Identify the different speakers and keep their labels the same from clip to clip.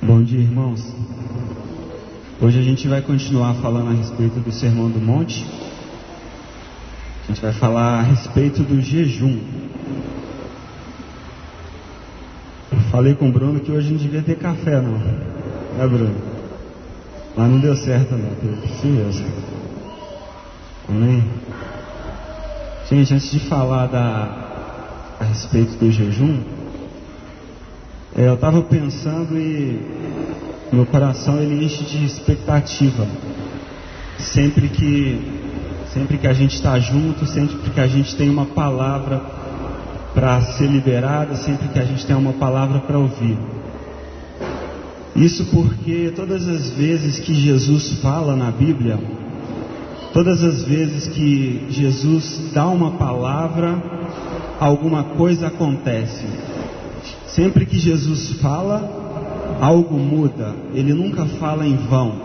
Speaker 1: Bom dia, irmãos. Hoje a gente vai continuar falando a respeito do Sermão do Monte. A gente vai falar a respeito do jejum. Eu falei com o Bruno que hoje não devia ter café, não. É, Bruno? Mas não deu certo, não. Teve isso mesmo. Amém? Gente, antes de falar a respeito do jejum, eu estava pensando e meu coração ele enche de expectativa. Sempre que a gente está junto, sempre que a gente tem uma palavra para ser liberada, sempre que a gente tem uma palavra para ouvir. Isso porque todas as vezes que Jesus fala na Bíblia, todas as vezes que Jesus dá uma palavra, alguma coisa acontece. Sempre que Jesus fala, algo muda. Ele nunca fala em vão.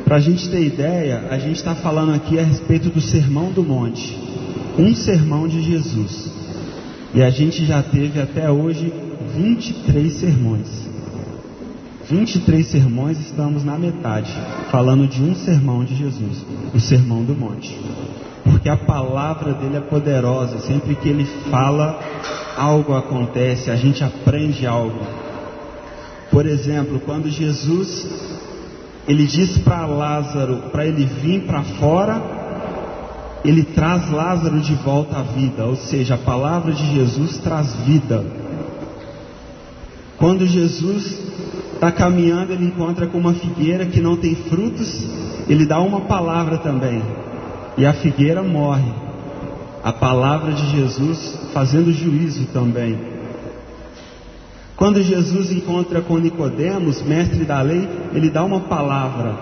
Speaker 1: Para a gente ter ideia, a gente está falando aqui a respeito do Sermão do Monte. Um sermão de Jesus. E a gente já teve até hoje 23 sermões. 23 sermões, estamos na metade, falando de um sermão de Jesus, o Sermão do Monte. Porque a palavra dele é poderosa. Sempre que ele fala, algo acontece, a gente aprende algo. Por exemplo, quando Jesus ele diz para Lázaro, para ele vir para fora, ele traz Lázaro de volta à vida. Ou seja, a palavra de Jesus traz vida. Quando Jesus está caminhando, ele encontra com uma figueira que não tem frutos, ele dá uma palavra também. E a figueira morre. A palavra de Jesus fazendo juízo também. Quando Jesus encontra com Nicodemos, mestre da lei, ele dá uma palavra.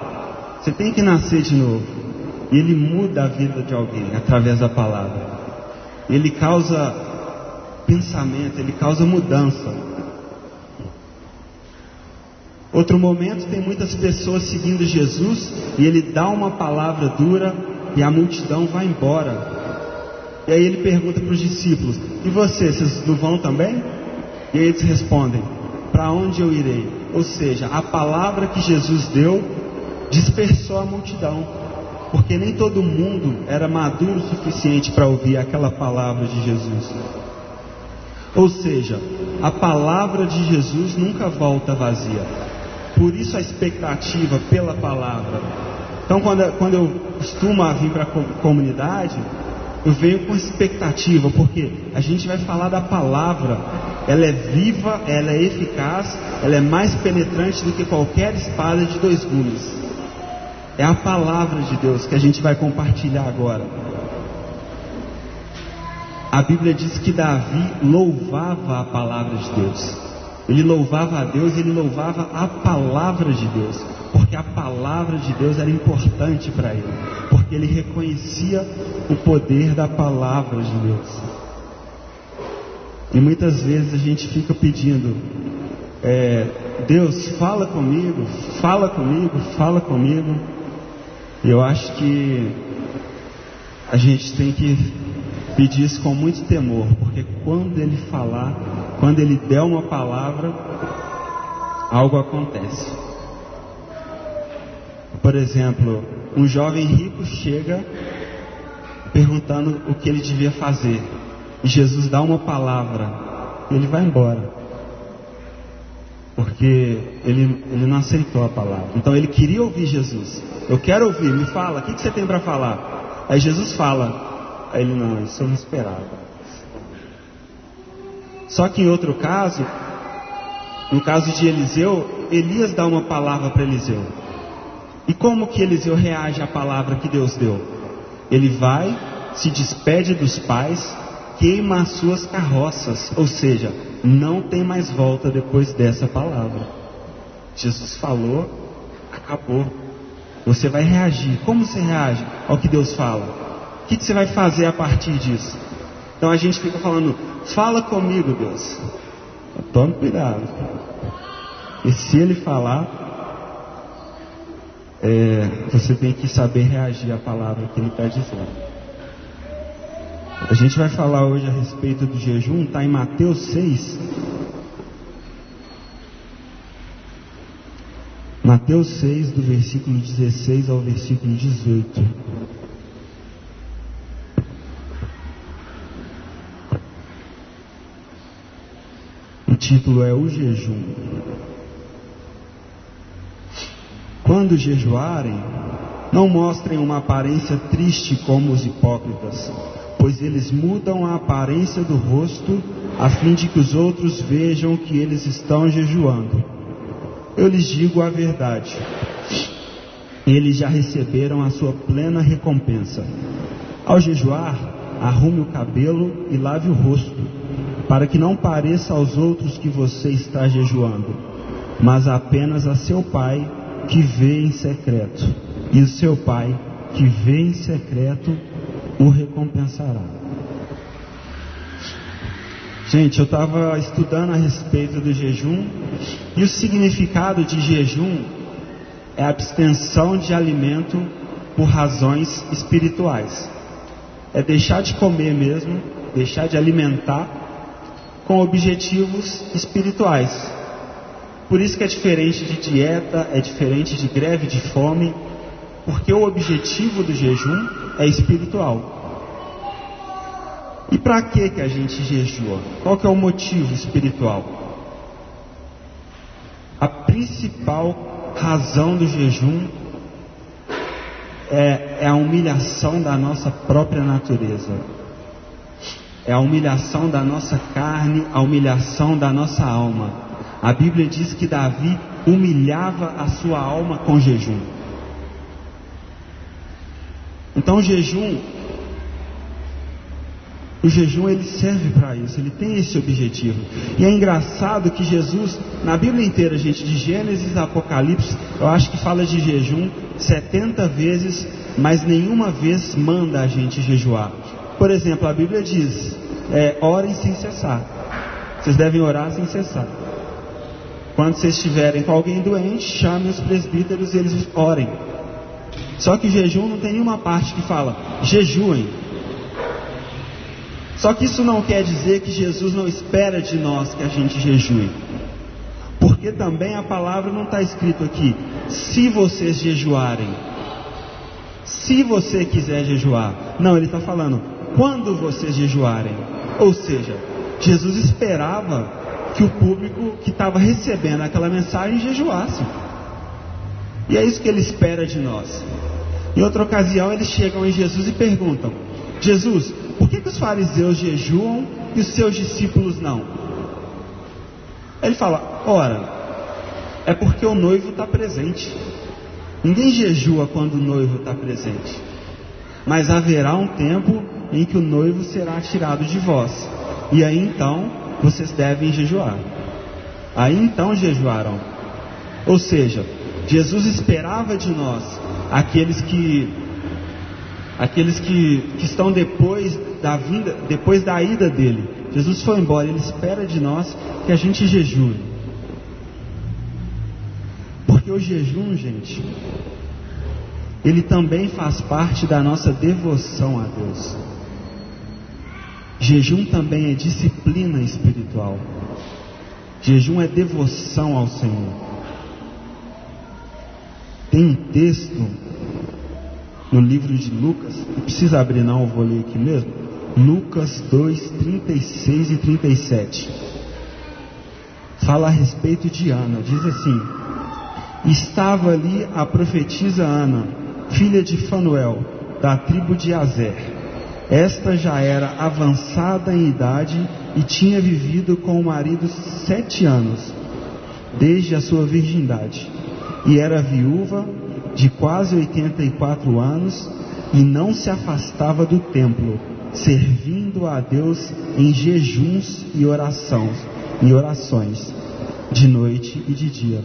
Speaker 1: Você tem que nascer de novo. E ele muda a vida de alguém através da palavra. Ele causa pensamento, ele causa mudança. Outro momento, tem muitas pessoas seguindo Jesus e ele dá uma palavra dura e a multidão vai embora. E aí ele pergunta para os discípulos: e vocês não vão também? E aí eles respondem: para onde eu irei? Ou seja, a palavra que Jesus deu dispersou a multidão, porque nem todo mundo era maduro o suficiente para ouvir aquela palavra de Jesus. Ou seja, a palavra de Jesus nunca volta vazia. Por isso a expectativa pela palavra. Então quando eu costumo vir para a comunidade, eu venho com expectativa, porque a gente vai falar da palavra. Ela é viva, ela é eficaz, ela é mais penetrante do que qualquer espada de 2 gumes. É a palavra de Deus que a gente vai compartilhar agora. A Bíblia diz que Davi louvava a palavra de Deus. Ele louvava a Deus, ele louvava a palavra de Deus, porque a palavra de Deus era importante para ele, porque ele reconhecia o poder da palavra de Deus. E muitas vezes a gente fica pedindo: Deus, fala comigo, fala comigo, fala comigo. E eu acho que a gente tem que pedir isso com muito temor, porque quando ele falar, quando ele der uma palavra, algo acontece. Por exemplo, um jovem rico chega perguntando o que ele devia fazer, e Jesus dá uma palavra e ele vai embora, porque ele não aceitou a palavra. Então ele queria ouvir Jesus. Eu quero ouvir, me fala, o que você tem para falar? Aí Jesus fala, aí ele: não, isso eu não esperava. Só que em outro caso, no caso de Eliseu, Elias dá uma palavra para Eliseu. E como que Eliseu reage à palavra que Deus deu? Ele vai, se despede dos pais, queima as suas carroças. Ou seja, não tem mais volta depois dessa palavra. Jesus falou, acabou. Você vai reagir. Como você reage ao que Deus fala? O que você vai fazer a partir disso? Então a gente fica falando: fala comigo, Deus. Tome cuidado. E se ele falar, você tem que saber reagir à palavra que ele está dizendo. A gente vai falar hoje a respeito do jejum, está em Mateus 6. Mateus 6, do versículo 16 ao versículo 18. O título é O Jejum. Quando jejuarem, não mostrem uma aparência triste como os hipócritas, pois eles mudam a aparência do rosto, a fim de que os outros vejam que eles estão jejuando. Eu lhes digo a verdade, eles já receberam a sua plena recompensa. Ao jejuar, arrume o cabelo e lave o rosto, para que não pareça aos outros que você está jejuando, mas apenas a seu Pai que vê em secreto, e o seu Pai que vê em secreto o recompensará. Gente, eu estava estudando a respeito do jejum, e o significado de jejum é a abstenção de alimento por razões espirituais. É deixar de comer mesmo, deixar de alimentar com objetivos espirituais. Por isso que é diferente de dieta, é diferente de greve de fome, porque o objetivo do jejum é espiritual. E para que a gente jejua? Qual que é o motivo espiritual? A principal razão do jejum é a humilhação da nossa própria natureza. É a humilhação da nossa carne, a humilhação da nossa alma. A Bíblia diz que Davi humilhava a sua alma com jejum. Então o jejum ele serve para isso, ele tem esse objetivo. E é engraçado que Jesus, na Bíblia inteira, gente, de Gênesis a Apocalipse, eu acho que fala de jejum 70 vezes, mas nenhuma vez manda a gente jejuar. Por exemplo, a Bíblia diz, orem sem cessar. Vocês devem orar sem cessar. Quando vocês estiverem com alguém doente, chamem os presbíteros e eles orem. Só que o jejum não tem nenhuma parte que fala, jejuem. Só que isso não quer dizer que Jesus não espera de nós que a gente jejue. Porque também a palavra não está escrito aqui, se vocês jejuarem. Se você quiser jejuar. Não, ele está falando, quando vocês jejuarem. Ou seja, Jesus esperava que o público que estava recebendo aquela mensagem jejuasse. E é isso que ele espera de nós. Em outra ocasião eles chegam em Jesus e perguntam, Jesus, por que os fariseus jejuam e os seus discípulos não? Ele fala, ora, é porque o noivo está presente. Ninguém jejua quando o noivo está presente. Mas haverá um tempo em que o noivo será tirado de vós. E aí então vocês devem jejuar. Aí então jejuarão. Ou seja, Jesus esperava de nós, aqueles que estão depois da ida dele. Jesus foi embora, ele espera de nós que a gente jejue. Porque o jejum, gente, ele também faz parte da nossa devoção a Deus. Jejum também é disciplina espiritual. Jejum é devoção ao Senhor. Tem um texto no livro de Lucas, não precisa abrir não, eu vou ler aqui mesmo. Lucas 2, 36 e 37. Fala a respeito de Ana, diz assim: estava ali a profetisa Ana, filha de Fanuel, da tribo de Azer. Esta já era avançada em idade e tinha vivido com o marido 7 anos, desde a sua virgindade, e era viúva de quase 84 anos, e não se afastava do templo, servindo a Deus em jejuns e orações, de noite e de dia.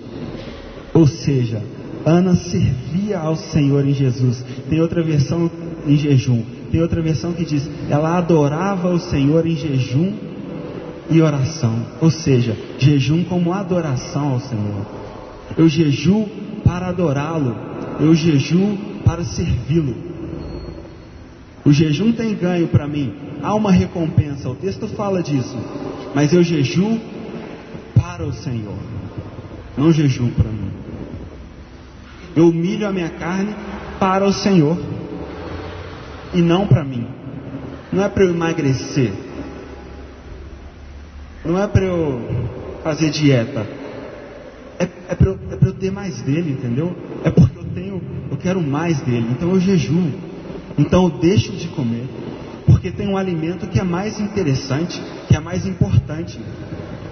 Speaker 1: Ou seja, Ana servia ao Senhor em Jesus. Tem outra versão em jejum, tem outra versão que diz, ela adorava o Senhor em jejum e oração. Ou seja, jejum como adoração ao Senhor. Eu jejuo para adorá-lo, eu jejuo para servi-lo. O jejum tem ganho para mim, há uma recompensa, o texto fala disso, mas eu jejuo para o Senhor, não jejuo para mim. Eu humilho a minha carne para o Senhor e não para mim. Não é para eu emagrecer, não é para eu fazer dieta, é para eu ter mais dele, entendeu? É porque eu quero mais dele, então eu jejuo, então eu deixo de comer, porque tem um alimento que é mais interessante, que é mais importante,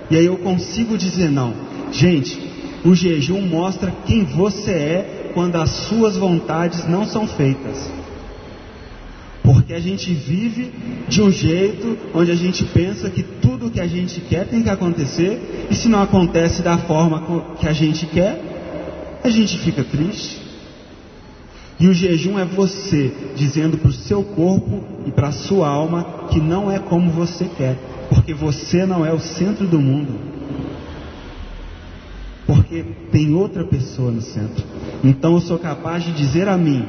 Speaker 1: e aí eu consigo dizer não. Gente, o jejum mostra quem você é quando as suas vontades não são feitas. Porque a gente vive de um jeito onde a gente pensa que tudo que a gente quer tem que acontecer, e se não acontece da forma que a gente quer, a gente fica triste. E o jejum é você dizendo para o seu corpo e para a sua alma que não é como você quer, porque você não é o centro do mundo, porque tem outra pessoa no centro. Então eu sou capaz de dizer a mim: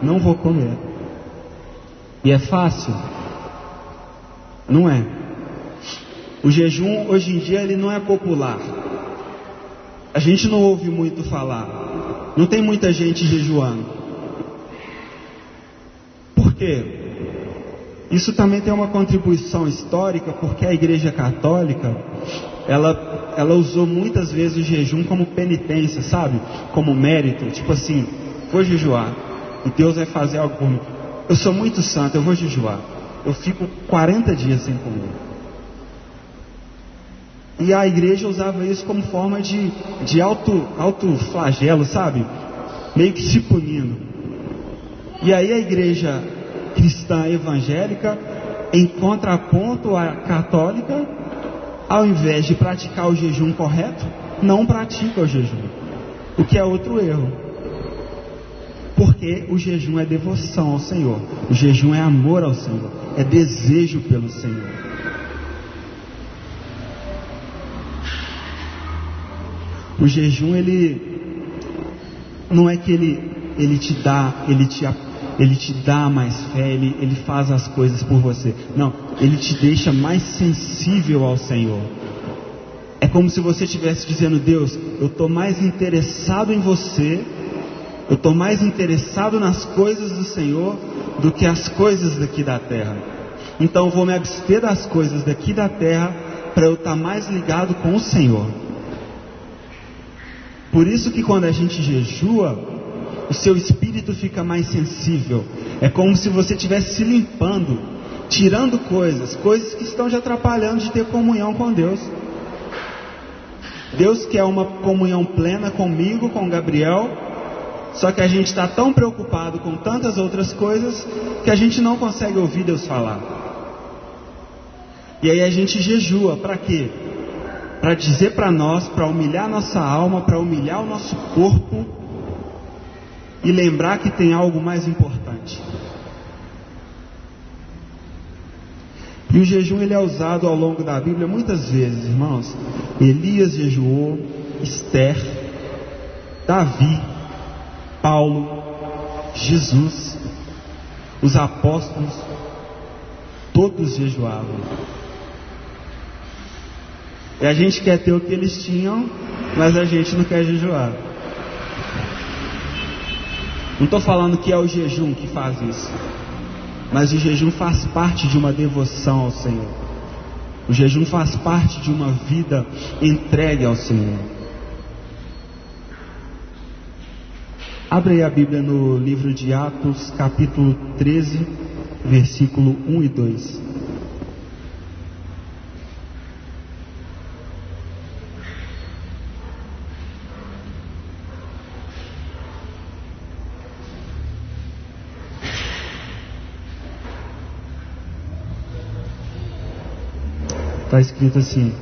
Speaker 1: não vou comer. E é fácil? Não é. O jejum hoje em dia ele não é popular. A gente não ouve muito falar. Não tem muita gente jejuando. Por quê? Isso também tem uma contribuição histórica, porque a Igreja Católica ela usou muitas vezes o jejum como penitência, sabe? Como mérito, tipo assim, vou jejuar e Deus vai fazer algo por mim. Eu sou muito santo, eu vou jejuar. Eu fico 40 dias sem comer. E a igreja usava isso como forma de auto flagelo, sabe? Meio que se punindo. E aí a igreja cristã evangélica, em contraponto à católica, ao invés de praticar o jejum correto, não pratica o jejum. O que é outro erro. Porque o jejum é devoção ao Senhor, o jejum é amor ao Senhor, é desejo pelo Senhor. O jejum, ele não é que ele te dá mais fé, ele faz as coisas por você. Não, ele te deixa mais sensível ao Senhor. É como se você estivesse dizendo: Deus, eu estou mais interessado em você, eu estou mais interessado nas coisas do Senhor do que as coisas daqui da terra. Então eu vou me abster das coisas daqui da terra para eu estar mais ligado com o Senhor. Por isso que quando a gente jejua, o seu espírito fica mais sensível. É como se você estivesse se limpando, tirando coisas que estão te atrapalhando de ter comunhão com Deus. Deus quer uma comunhão plena comigo, com Gabriel. Só que a gente está tão preocupado com tantas outras coisas que a gente não consegue ouvir Deus falar. E aí a gente jejua, para quê? Para dizer para nós, para humilhar nossa alma, para humilhar o nosso corpo e lembrar que tem algo mais importante. E o jejum ele é usado ao longo da Bíblia muitas vezes, irmãos. Elias jejuou, Esther, Davi, Paulo, Jesus, os apóstolos, todos jejuavam. E a gente quer ter o que eles tinham, mas a gente não quer jejuar. Não estou falando que é o jejum que faz isso, mas o jejum faz parte de uma devoção ao Senhor. O jejum faz parte de uma vida entregue ao Senhor. Abre aí a Bíblia no livro de Atos, capítulo 13, versículo 1 e 2. Está escrito assim: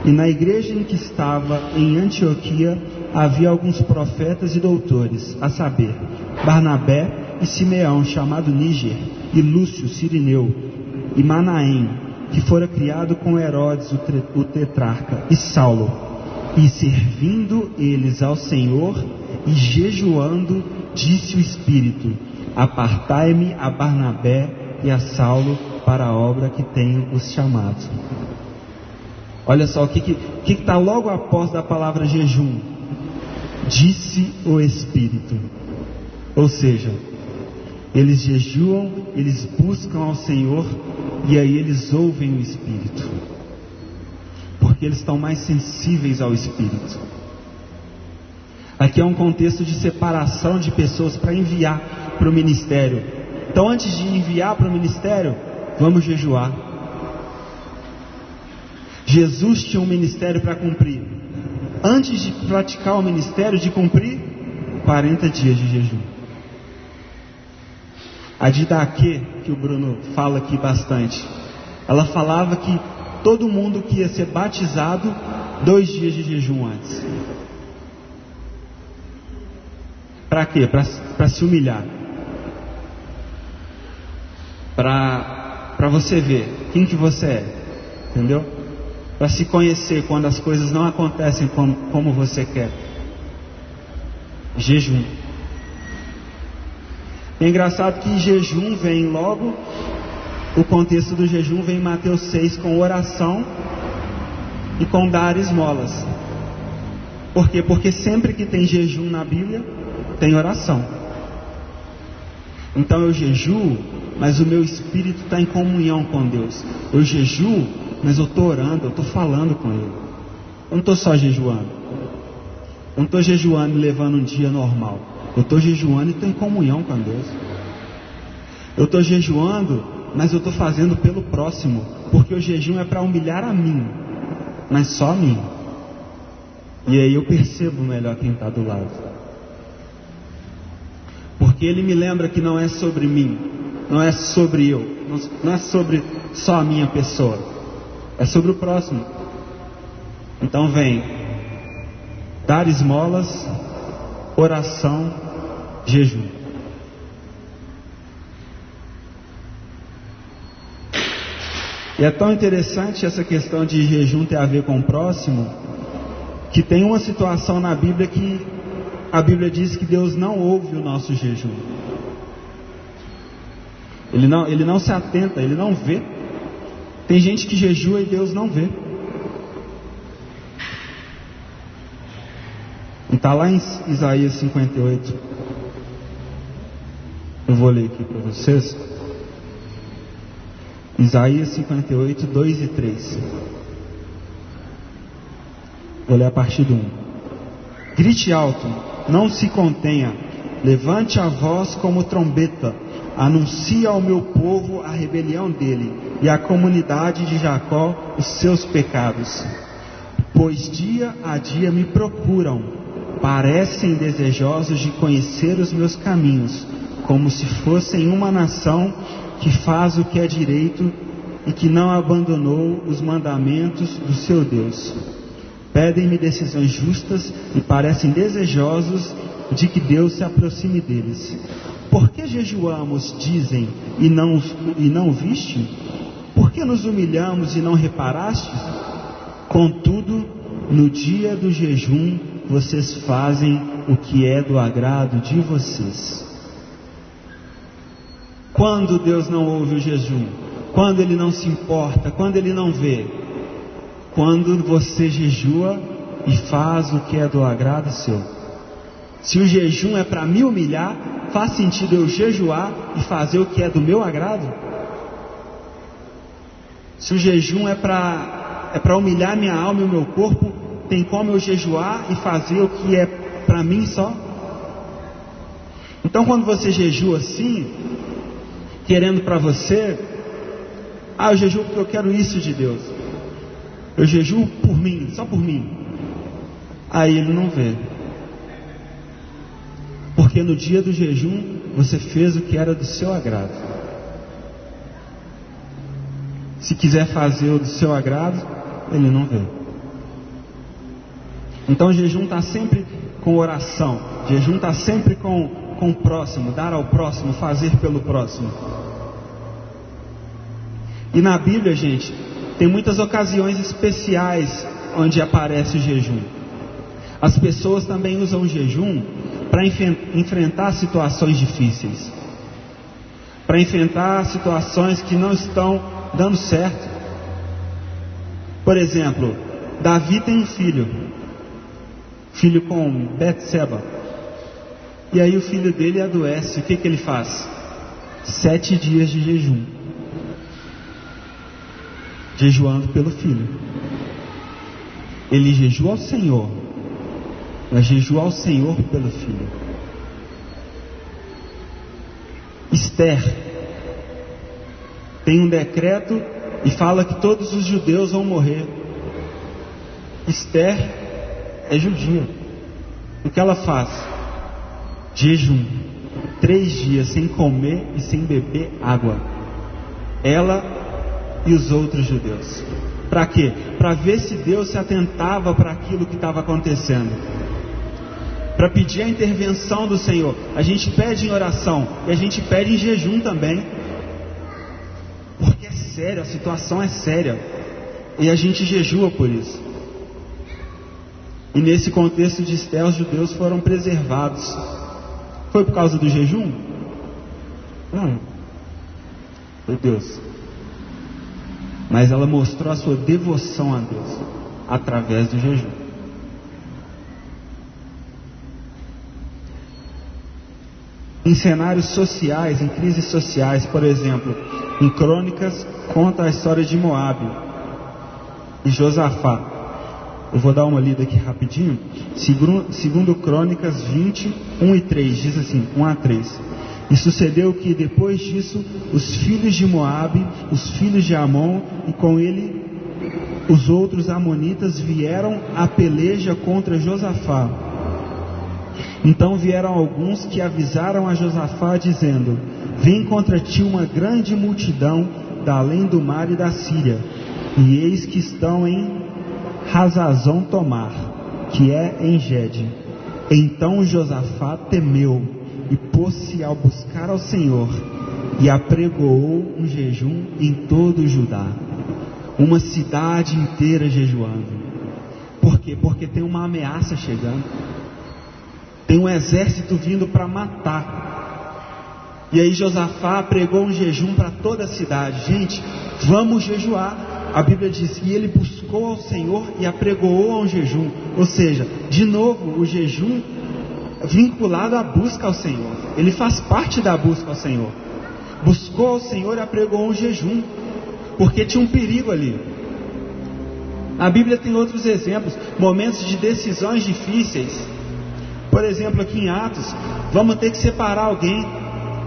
Speaker 1: e na igreja em que estava em Antioquia havia alguns profetas e doutores, a saber, Barnabé e Simeão, chamado Níger, e Lúcio Cirineu, e Manaém, que fora criado com Herodes o tetrarca, e Saulo. E servindo eles ao Senhor e jejuando, disse o Espírito: apartai-me a Barnabé e a Saulo para a obra que tenho os chamado. Olha só o que está logo após da palavra jejum. disse o Espírito. Ou seja, eles jejuam, eles buscam ao Senhor, e aí eles ouvem o Espírito, porque eles estão mais sensíveis ao Espírito. Aqui é um contexto de separação de pessoas para enviar para o ministério. Então, antes de enviar para o ministério, vamos jejuar. Jesus tinha um ministério para cumprir. Antes de praticar o ministério, de cumprir 40 dias de jejum. A Didaquê, que o Bruno fala aqui bastante, ela falava que todo mundo que ia ser batizado, 2 dias de jejum antes. Para quê? Para se humilhar. Para você ver quem que você é. Entendeu? Para se conhecer quando as coisas não acontecem como você quer. Jejum. É engraçado que jejum vem logo, o contexto do jejum vem em Mateus 6 com oração e com dar esmolas. Por quê? Porque sempre que tem jejum na Bíblia, tem oração. Então eu jejuo, mas o meu espírito está em comunhão com Deus. Eu jejuo, mas eu estou orando, eu estou falando com Ele. Eu não estou só jejuando. Eu não estou jejuando e levando um dia normal. Eu estou jejuando e estou em comunhão com Deus. Eu estou jejuando, mas eu estou fazendo pelo próximo, porque o jejum é para humilhar a mim, mas só a mim. E aí eu percebo melhor quem está do lado, porque ele me lembra que não é sobre mim, não é sobre eu, não é sobre só a minha pessoa, é sobre o próximo. Então vem dar esmolas, oração, jejum. E é tão interessante essa questão de jejum ter a ver com o próximo, que tem uma situação na Bíblia que a Bíblia diz que Deus não ouve o nosso jejum. Ele não se atenta, Ele não vê. Tem gente que jejua e Deus não vê. Está lá em Isaías 58. Eu vou ler aqui para vocês. Isaías 58, 2 e 3. Vou ler a partir do 1. Grite alto, não se contenha, levante a voz como trombeta, anuncie ao meu povo a rebelião dele, e à comunidade de Jacó os seus pecados. Pois dia a dia me procuram, parecem desejosos de conhecer os meus caminhos, como se fossem uma nação que faz o que é direito e que não abandonou os mandamentos do seu Deus. Pedem-me decisões justas e parecem desejosos de que Deus se aproxime deles. Por que jejuamos, dizem, e não viste? Por que nos humilhamos e não reparaste? Contudo, no dia do jejum, vocês fazem o que é do agrado de vocês. Quando Deus não ouve o jejum? Quando Ele não se importa? Quando Ele não vê? Quando você jejua e faz o que é do agrado seu. Se o jejum é para me humilhar, faz sentido eu jejuar e fazer o que é do meu agrado? Se o jejum é para humilhar minha alma e o meu corpo, tem como eu jejuar e fazer o que é para mim só? Então quando você jejua assim, querendo para você, eu jejuo porque eu quero isso de Deus, eu jejuo por mim, só por mim, aí Ele não vê, porque no dia do jejum você fez o que era do seu agrado. Se quiser fazer o do seu agrado, Ele não vê. Então o jejum está sempre com oração, jejum está sempre com o próximo, dar ao próximo, fazer pelo próximo. E na Bíblia, gente, tem muitas ocasiões especiais onde aparece o jejum. As pessoas também usam o jejum para enfrentar situações difíceis, para enfrentar situações que não estão dando certo. Por exemplo, Davi tem um filho. filho com Betseba. E aí o filho dele adoece. O que ele faz? 7 dias de jejum, jejuando pelo filho. Ele jejua ao Senhor, mas jejua ao Senhor pelo filho. Esther tem um decreto e fala que todos os judeus vão morrer. Esther é judia. O que ela faz? Jejum, 3 dias sem comer e sem beber água. Ela e os outros judeus. Para quê? Para ver se Deus se atentava para aquilo que estava acontecendo, para pedir a intervenção do Senhor. A gente pede em oração e a gente pede em jejum também, porque é sério, a situação é séria, e a gente jejua por isso. E nesse contexto de Esther, os judeus foram preservados. Foi por causa do jejum? Não, foi Deus. Mas ela mostrou a sua devoção a Deus através do jejum. Em cenários sociais, em crises sociais, por exemplo, em Crônicas conta a história de Moabe e Josafá. Eu vou dar uma lida aqui rapidinho. Segundo Crônicas 20, 1 e 3, diz assim, 1 a 3. E sucedeu que depois disso, os filhos de Moabe, os filhos de Amon, e com ele os outros amonitas vieram à peleja contra Josafá. Então vieram alguns que avisaram a Josafá, dizendo: vem contra ti uma grande multidão da além do mar e da Síria, e eis que estão em Hazazon Tomar, que é em Gede. Então Josafá temeu e pôs-se a buscar ao Senhor, e apregoou um jejum em todo o Judá. Uma cidade inteira jejuando. Por quê? Porque tem uma ameaça chegando. Tem um exército vindo para matar. E aí Josafá pregou um jejum para toda a cidade. Gente, vamos jejuar. A Bíblia diz que ele buscou ao Senhor e apregoou a um jejum. Ou seja, de novo, o jejum vinculado à busca ao Senhor. Ele faz parte da busca ao Senhor. Buscou ao Senhor e apregoou um jejum, porque tinha um perigo ali. A Bíblia tem outros exemplos, momentos de decisões difíceis. Por exemplo, aqui em Atos, vamos ter que separar alguém.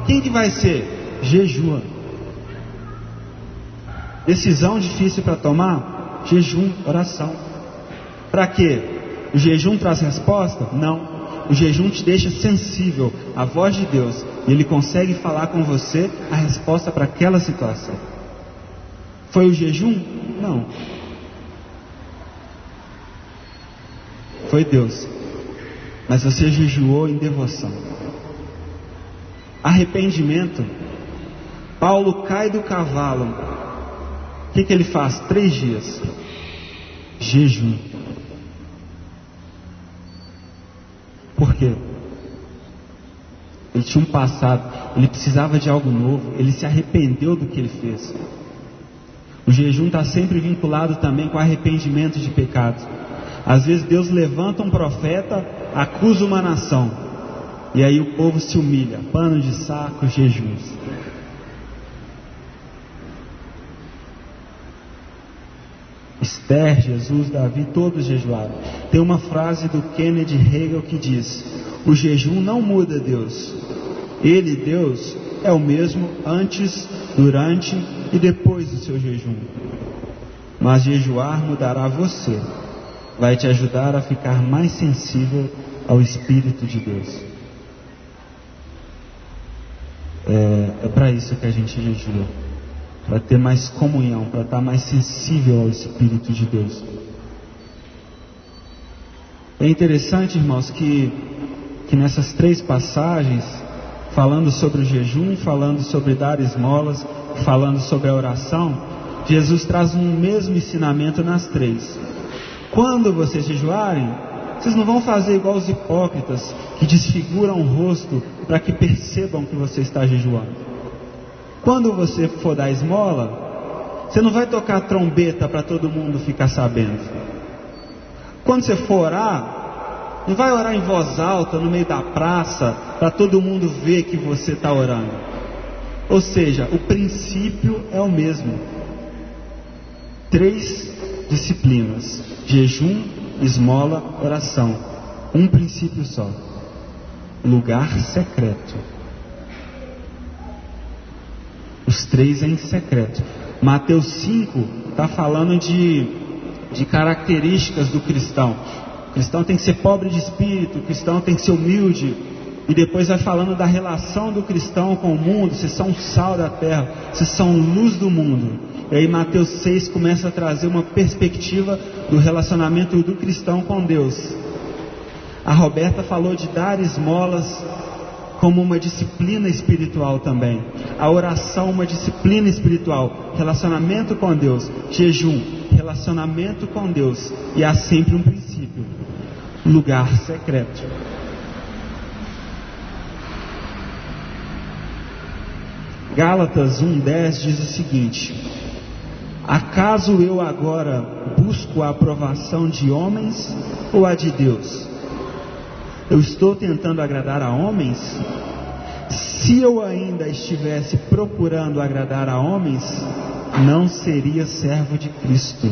Speaker 1: Quem que vai ser? Jejua. Decisão difícil para tomar? Jejum, oração. Para quê? O jejum traz resposta? Não. O jejum te deixa sensível à voz de Deus, e Ele consegue falar com você a resposta para aquela situação. Foi o jejum? Não. Foi Deus. Mas você jejuou em devoção. Arrependimento. Paulo cai do cavalo. O que ele faz? 3 dias. Jejum. Por quê? Ele tinha um passado, ele precisava de algo novo, ele se arrependeu do que ele fez. O jejum está sempre vinculado também com arrependimento de pecados. Às vezes Deus levanta um profeta, acusa uma nação, e aí o povo se humilha, pano de saco, jejuns. Esther, Jesus, Davi, todos jejuaram. Tem uma frase do Kennedy Hagin que diz: o jejum não muda Deus. Ele, Deus, é o mesmo antes, durante e depois do seu jejum. Mas jejuar mudará você. Vai te ajudar a ficar mais sensível ao Espírito de Deus. É para isso que a gente jejua. Para ter mais comunhão, para estar mais sensível ao Espírito de Deus. É interessante, irmãos, que nessas 3 passagens, falando sobre o jejum, falando sobre dar esmolas, falando sobre a oração, Jesus traz um mesmo ensinamento nas 3. Quando vocês jejuarem, vocês não vão fazer igual os hipócritas, que desfiguram o rosto para que percebam que você está jejuando. Quando você for dar esmola, você não vai tocar trombeta para todo mundo ficar sabendo. Quando você for orar, Não vai orar em voz alta no meio da praça para todo mundo ver que você está orando. Ou seja, o princípio é o mesmo. 3 disciplinas: jejum, esmola, oração. Um princípio só: lugar secreto. Os 3 é em secreto. Mateus 5 está falando de características do cristão. O cristão tem que ser pobre de espírito, o cristão tem que ser humilde. E depois vai falando da relação do cristão com o mundo. Vocês são sal da terra, vocês são luz do mundo. E aí Mateus 6 começa a trazer uma perspectiva do relacionamento do cristão com Deus. A Roberta falou de dar esmolas como uma disciplina espiritual também. A oração, uma disciplina espiritual. Relacionamento com Deus. Jejum, relacionamento com Deus. E há sempre um princípio: lugar secreto. Gálatas 1:10 diz o seguinte: acaso eu agora busco a aprovação de homens ou a de Deus? Eu estou tentando agradar a homens? Se eu ainda estivesse procurando agradar a homens, não seria servo de Cristo.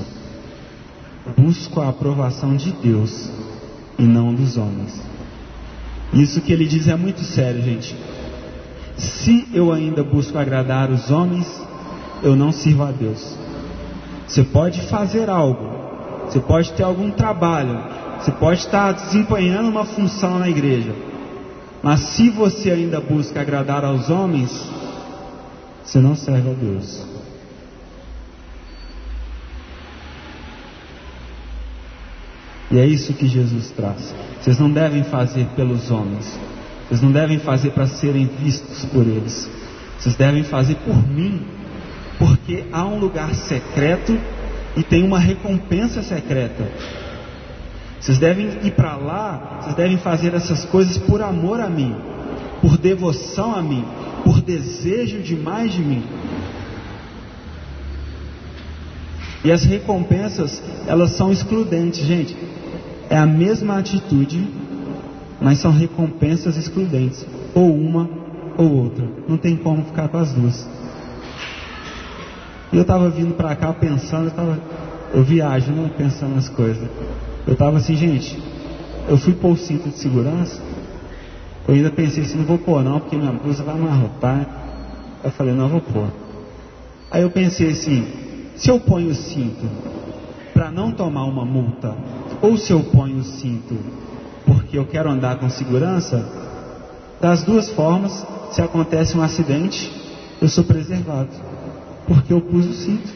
Speaker 1: Busco a aprovação de Deus e não dos homens. Isso que ele diz é muito sério, gente. Se eu ainda busco agradar os homens, eu não sirvo a Deus. Você pode fazer algo, você pode ter algum trabalho, você pode estar desempenhando uma função na igreja, mas se você ainda busca agradar aos homens, você não serve a Deus. E é isso que Jesus traz. Vocês não devem fazer pelos homens, vocês não devem fazer para serem vistos por eles, vocês devem fazer por mim, porque há um lugar secreto e tem uma recompensa secreta. Vocês devem ir para lá, vocês devem fazer essas coisas por amor a mim, por devoção a mim, por desejo demais de mim. E as recompensas, elas são excludentes, gente. É a mesma atitude, mas são recompensas excludentes. Ou uma ou outra. Não tem como ficar com as duas. E eu estava vindo para cá pensando, eu viajo, né, pensando nas coisas. Eu estava assim, gente, eu fui pôr o cinto de segurança. Eu ainda pensei assim, não vou pôr não, porque minha blusa vai amarrotar. Eu falei, não, eu vou pôr. Aí eu pensei assim, se eu ponho o cinto para não tomar uma multa, ou se eu ponho o cinto porque eu quero andar com segurança, das duas formas, se acontece um acidente, eu sou preservado, porque eu pus o cinto,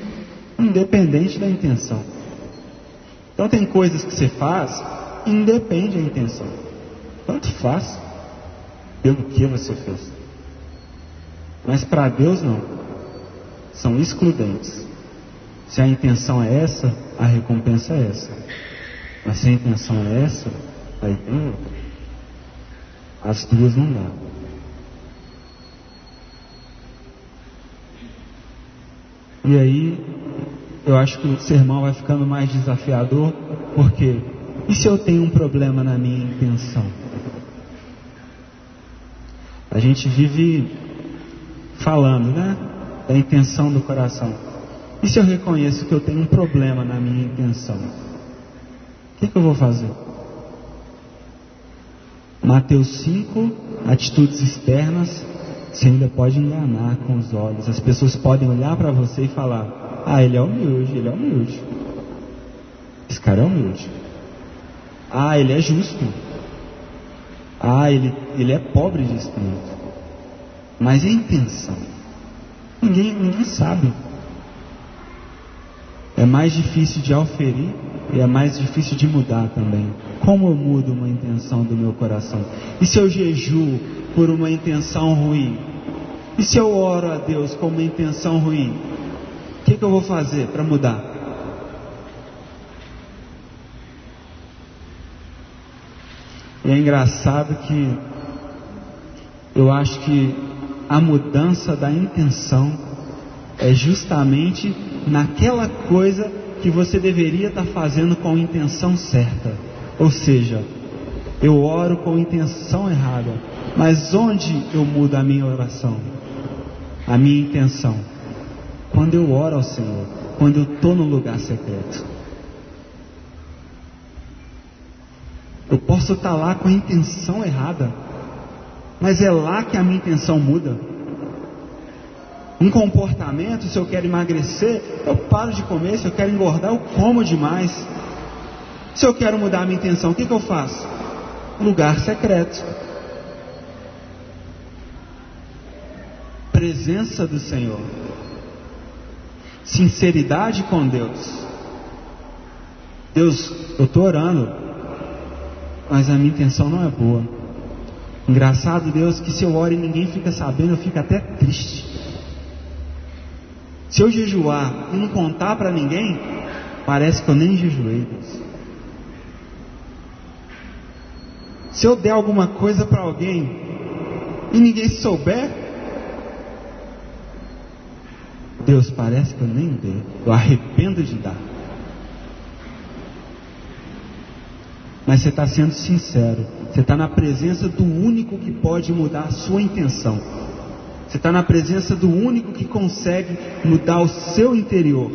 Speaker 1: independente da intenção. Então tem coisas que você faz, independe da intenção. Tanto faz pelo que você fez. Mas para Deus não. São excludentes. Se a intenção é essa, a recompensa é essa. Mas se a intenção é essa, aí tem outra. As duas não dá. E aí eu acho que o sermão vai ficando mais desafiador, porque e se eu tenho um problema na minha intenção? A gente vive falando, né, da intenção do coração. E se eu reconheço que eu tenho um problema na minha intenção? O que eu vou fazer? Mateus 5, atitudes externas, você ainda pode enganar com os olhos. As pessoas podem olhar para você e falar, ah, ele é humilde, ele é humilde. Esse cara é humilde. Ah, ele é justo. Ah, ele é pobre de espírito. Mas e a intenção? Ninguém sabe. É mais difícil de auferir e é mais difícil de mudar também. Como eu mudo uma intenção do meu coração? E se eu jejuo por uma intenção ruim? E se eu oro a Deus com uma intenção ruim? O que eu vou fazer para mudar? E é engraçado que eu acho que a mudança da intenção é justamente naquela coisa que você deveria estar fazendo com a intenção certa. Ou seja, Eu oro com intenção errada. Mas onde eu mudo a minha oração? A minha intenção? Quando eu oro ao Senhor, quando eu estou no lugar secreto. Eu posso estar lá com a intenção errada, mas é lá que a minha intenção muda. Um comportamento, se eu quero emagrecer, eu paro de comer. Se eu quero engordar, eu como demais. Se eu quero mudar a minha intenção, o que eu faço? Lugar secreto. Presença do Senhor. Sinceridade com Deus. Deus, eu estou orando, mas a minha intenção não é boa. Engraçado, Deus, que se eu oro e ninguém fica sabendo, eu fico até triste. Se eu jejuar e não contar para ninguém, parece que eu nem jejuei, Deus. Se eu der alguma coisa para alguém e ninguém souber, Deus, parece que eu nem dei. Eu arrependo de dar. Mas você está sendo sincero. Você está na presença do único que pode mudar a sua intenção. Você está na presença do único que consegue mudar o seu interior.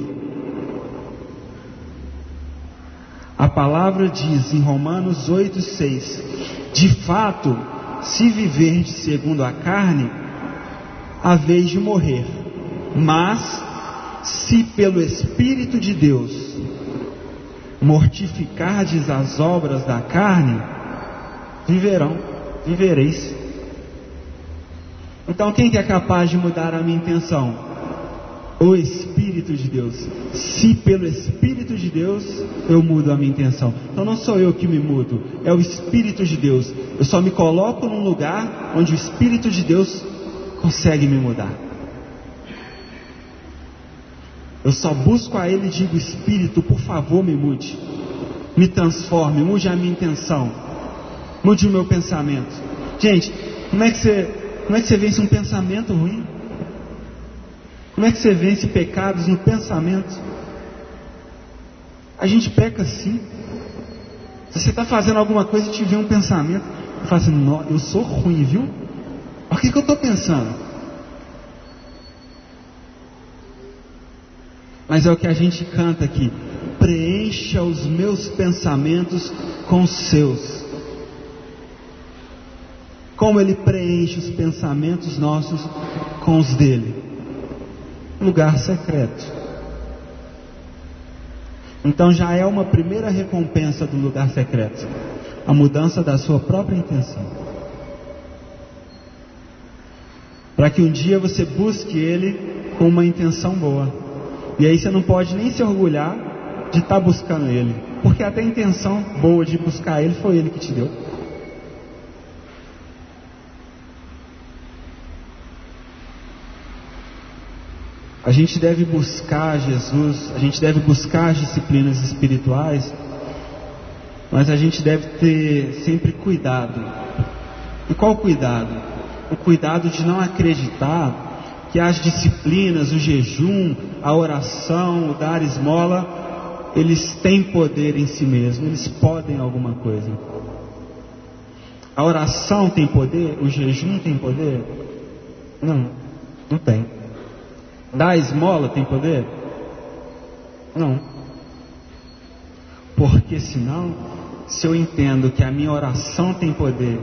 Speaker 1: A palavra diz em Romanos 8,6: de fato, se viverdes segundo a carne, haveis de morrer. Mas, se pelo Espírito de Deus mortificardes as obras da carne, vivereis. Então, quem que é capaz de mudar a minha intenção? O Espírito de Deus. Se pelo Espírito de Deus eu mudo a minha intenção, então não sou eu que me mudo, é o Espírito de Deus. Eu só me coloco num lugar onde o Espírito de Deus consegue me mudar. Eu só busco a Ele e digo: Espírito, por favor, me mude, me transforme, mude a minha intenção, mude o meu pensamento. Gente, como é que você vence um pensamento ruim? Como é que você vence pecados no pensamento? A gente peca assim. Se você está fazendo alguma coisa e tiver um pensamento, você fala assim: não, eu sou ruim, viu? Olha o que eu estou pensando. Mas é o que a gente canta aqui: preencha os meus pensamentos com os seus. Como Ele preenche os pensamentos nossos com os dele? Lugar secreto. Então já é uma primeira recompensa do lugar secreto: a mudança da sua própria intenção, para que um dia você busque Ele com uma intenção boa. E aí você não pode nem se orgulhar de estar buscando Ele, porque até a intenção boa de buscar Ele foi Ele que te deu. A gente deve buscar Jesus, a gente deve buscar as disciplinas espirituais, mas a gente deve ter sempre cuidado. E qual cuidado? O cuidado de não acreditar que as disciplinas, o jejum, a oração, o dar esmola, eles têm poder em si mesmos, eles podem alguma coisa. A oração tem poder? O jejum tem poder? Não, não tem. Dar esmola tem poder? Não. Porque senão, se eu entendo que a minha oração tem poder,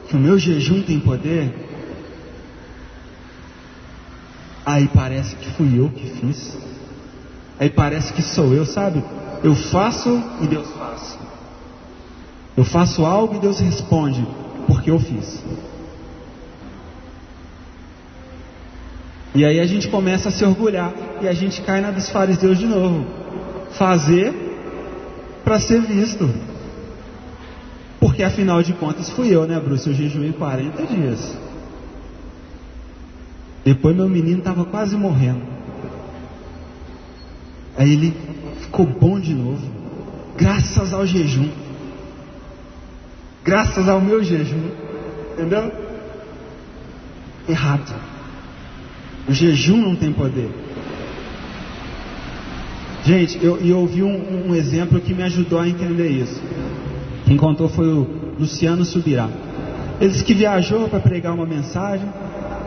Speaker 1: que o meu jejum tem poder, aí parece que fui eu que fiz. Aí parece que sou eu, sabe? Eu faço e Deus faz. Eu faço algo e Deus responde, porque eu fiz. E aí a gente começa a se orgulhar, e a gente cai na dos fariseus de novo. Fazer para ser visto. Porque afinal de contas fui eu, né, Bruce? Eu jejuei 40 dias. Depois meu menino estava quase morrendo. Aí ele ficou bom de novo, graças ao jejum, graças ao meu jejum. Entendeu? Errado. O jejum não tem poder. Gente, eu ouvi um exemplo que me ajudou a entender isso. Quem contou foi o Luciano Subirá. Ele disse que viajou para pregar uma mensagem,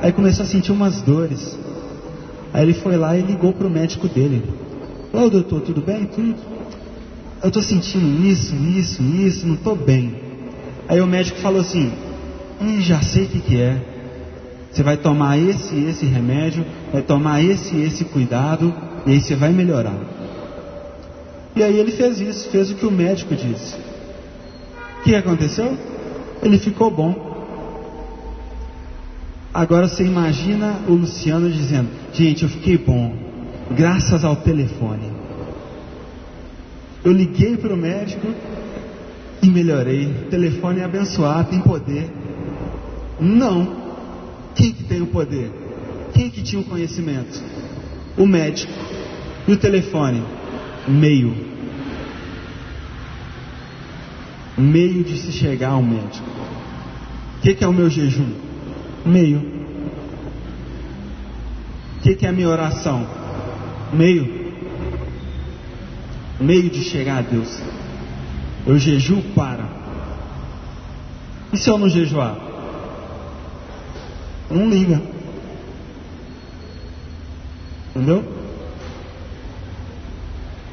Speaker 1: aí começou a sentir umas dores. Aí ele foi lá e ligou para o médico dele. Ô doutor, tudo bem? Tudo. Eu estou sentindo isso, não estou bem. Aí o médico falou assim, já sei o que é. Você vai tomar esse remédio, vai tomar esse cuidado, e aí você vai melhorar. E aí ele fez isso, fez o que o médico disse. O que aconteceu? Ele ficou bom. Agora você imagina o Luciano dizendo, gente, eu fiquei bom, graças ao telefone. Eu liguei para o médico e melhorei. O telefone é abençoado, tem poder. Não. Quem que tem o poder? Quem que tinha o conhecimento? O médico. E o telefone? Meio de se chegar ao médico. O que é o meu jejum? Meio. O que é a minha oração? Meio de chegar a Deus. Eu jejuo para. E se eu não jejuar? Não liga. Entendeu?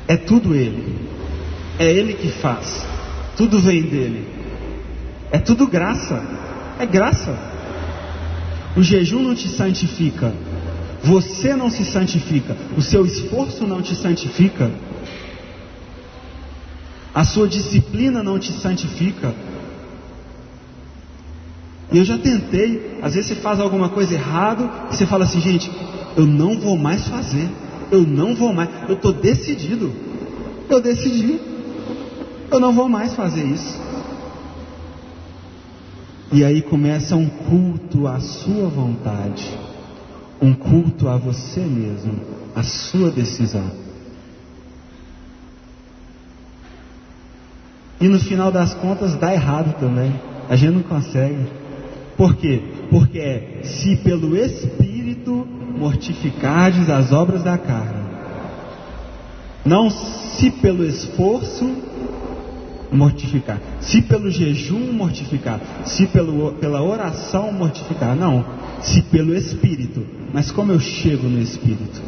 Speaker 1: É tudo Ele. É Ele que faz. Tudo vem dele. É tudo graça. É graça. O jejum não te santifica. Você não se santifica. O seu esforço não te santifica. A sua disciplina não te santifica. E eu já tentei. Às vezes você faz alguma coisa errada e você fala assim, gente, eu não vou mais fazer. Eu não vou mais. Eu estou decidido. Eu decidi. Eu não vou mais fazer isso. E aí começa um culto à sua vontade. Um culto a você mesmo. A sua decisão. E no final das contas dá errado também. A gente não consegue. Por quê? Porque é se pelo Espírito mortificardes as obras da carne. Não se pelo esforço mortificar. Se pelo jejum mortificar. Se pela oração mortificar. Não. Se pelo Espírito. Mas como eu chego no Espírito?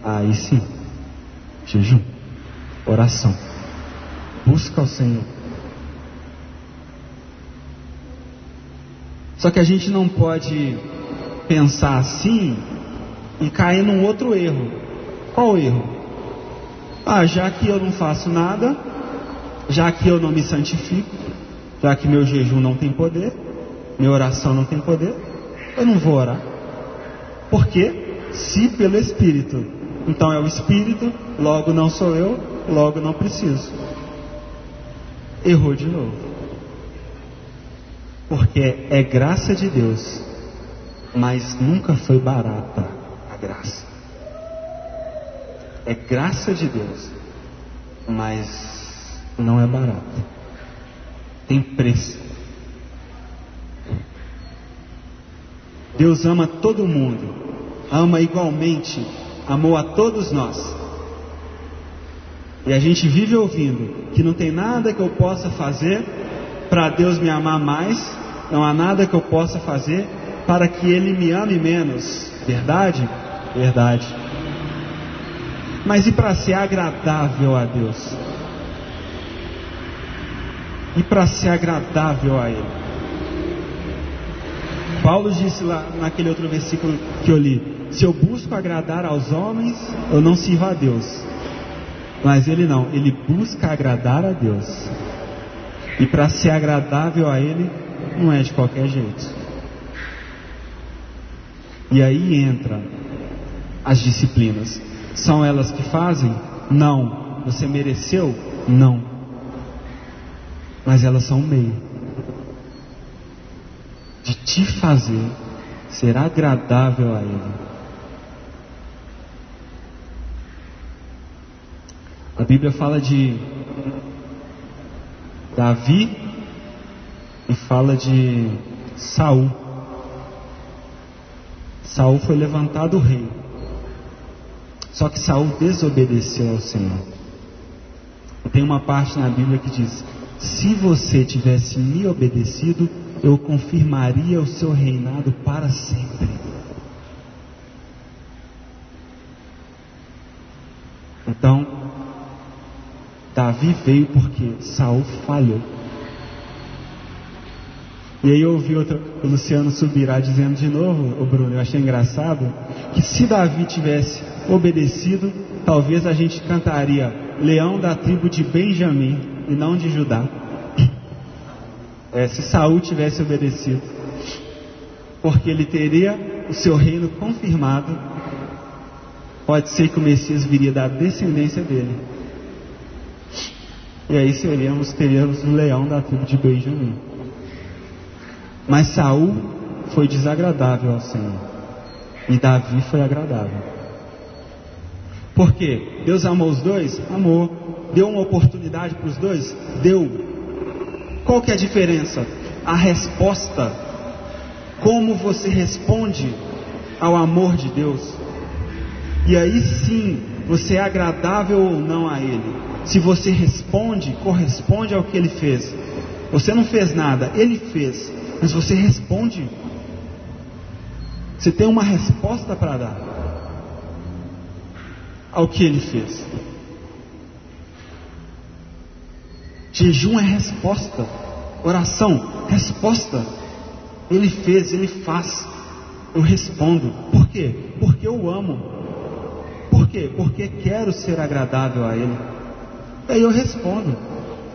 Speaker 1: Aí sim. Jejum. Oração. Busca ao Senhor. Só que a gente não pode pensar assim e cair num outro erro. Qual o erro? Já que eu não faço nada, já que eu não me santifico, já que meu jejum não tem poder, minha oração não tem poder, eu não vou orar. Por quê? Se pelo Espírito. Então é o Espírito, logo não sou eu, logo não preciso. Errou de novo. Porque é graça de Deus, mas nunca foi barata a graça. É graça de Deus, mas não é barata. Tem preço. Deus ama todo mundo, ama igualmente, amou a todos nós. E a gente vive ouvindo que não tem nada que eu possa fazer para Deus me amar mais, não há nada que eu possa fazer para que Ele me ame menos. Verdade? Verdade. Mas e para ser agradável a Deus? E para ser agradável a Ele? Paulo disse lá naquele outro versículo que eu li: se eu busco agradar aos homens, eu não sirvo a Deus. Mas ele não, ele busca agradar a Deus. E para ser agradável a Ele, não é de qualquer jeito. E aí entra as disciplinas. São elas que fazem? Não. Você mereceu? Não. Mas elas são um meio de te fazer ser agradável a Ele. A Bíblia fala de Davi e fala de Saul. Saul foi levantado rei. Só que Saul desobedeceu ao Senhor. E tem uma parte na Bíblia que diz: se você tivesse me obedecido, eu confirmaria o seu reinado para sempre. Então, Davi veio porque Saul falhou. E aí eu ouvi o Luciano Subirá dizendo de novo, o Bruno, eu achei engraçado, que se Davi tivesse obedecido, talvez a gente cantaria Leão da tribo de Benjamim e não de Judá. Se Saul tivesse obedecido, porque ele teria o seu reino confirmado. Pode ser que o Messias viria da descendência dele, e aí teríamos o leão da tribo de Benjamim. Mas Saul foi desagradável ao Senhor, e Davi foi agradável. Por quê? Deus amou os dois? Amou. Deu uma oportunidade para os dois? Deu. Qual que é a diferença? A resposta. Como você responde ao amor de Deus. E aí sim, você é agradável ou não a Ele. Se você responde, corresponde ao que Ele fez. Você não fez nada, Ele fez, mas você responde. Você tem uma resposta para dar ao que Ele fez. Jejum é resposta. Oração, resposta. Ele fez, Ele faz. Eu respondo. Por quê? Porque eu amo. Por quê? Porque quero ser agradável a Ele. Aí eu respondo.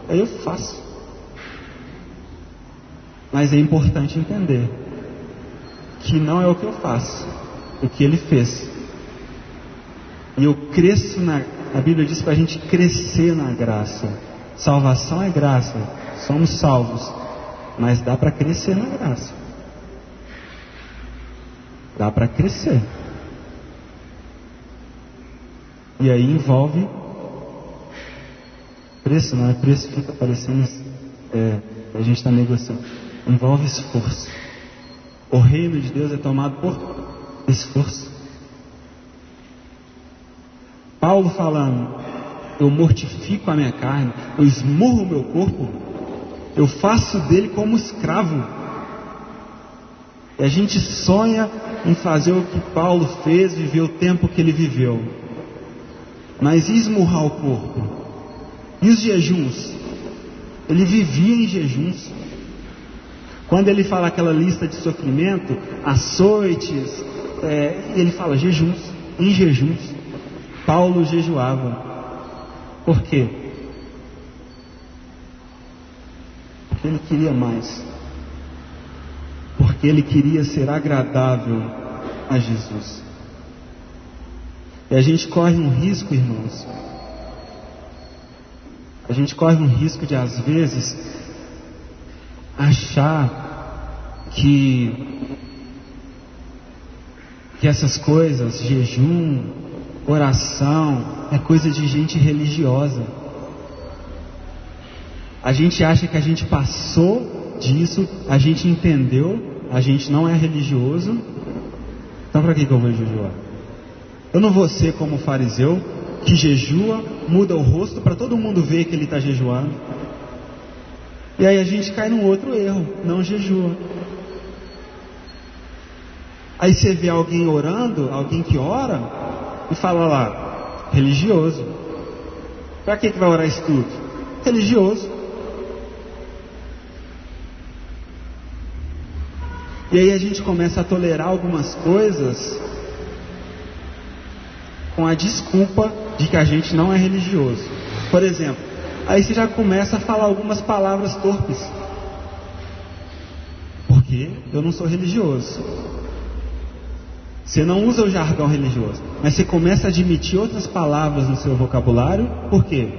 Speaker 1: Aí eu faço. Mas é importante entender que não é o que eu faço, o que Ele fez. E eu cresço a Bíblia diz para a gente crescer na graça. Salvação é graça, somos salvos, mas dá para crescer na graça. Dá para crescer. E aí envolve preço, não é preço, fica parecendo a gente está negociando. Envolve esforço. O reino de Deus é tomado por esforço. Paulo falando, eu mortifico a minha carne, eu esmurro o meu corpo, eu faço dele como escravo. E a gente sonha em fazer o que Paulo fez, viver o tempo que ele viveu. Mas e esmurrar o corpo? E os jejuns? Ele vivia em jejuns. Quando ele fala aquela lista de sofrimento, açoites, ele fala jejuns, em jejuns. Paulo jejuava. Por quê? Porque ele queria mais. Porque ele queria ser agradável a Jesus. E a gente corre um risco, irmãos. A gente corre um risco de, às vezes, achar que essas coisas, jejum, oração, é coisa de gente religiosa. A gente acha que a gente passou disso, a gente entendeu, a gente não é religioso. Então para que eu vou jejuar? Eu não vou ser como o fariseu, que jejua, muda o rosto para todo mundo ver que ele está jejuando. E aí a gente cai num outro erro, não jejua. Aí você vê alguém orando, alguém que ora, e fala lá, religioso. Para que vai orar isso tudo? Religioso. E aí a gente começa a tolerar algumas coisas com a desculpa de que a gente não é religioso. Por exemplo, aí você já começa a falar algumas palavras torpes. Porque eu não sou religioso. Você não usa o jargão religioso, mas você começa a admitir outras palavras no seu vocabulário. Por quê?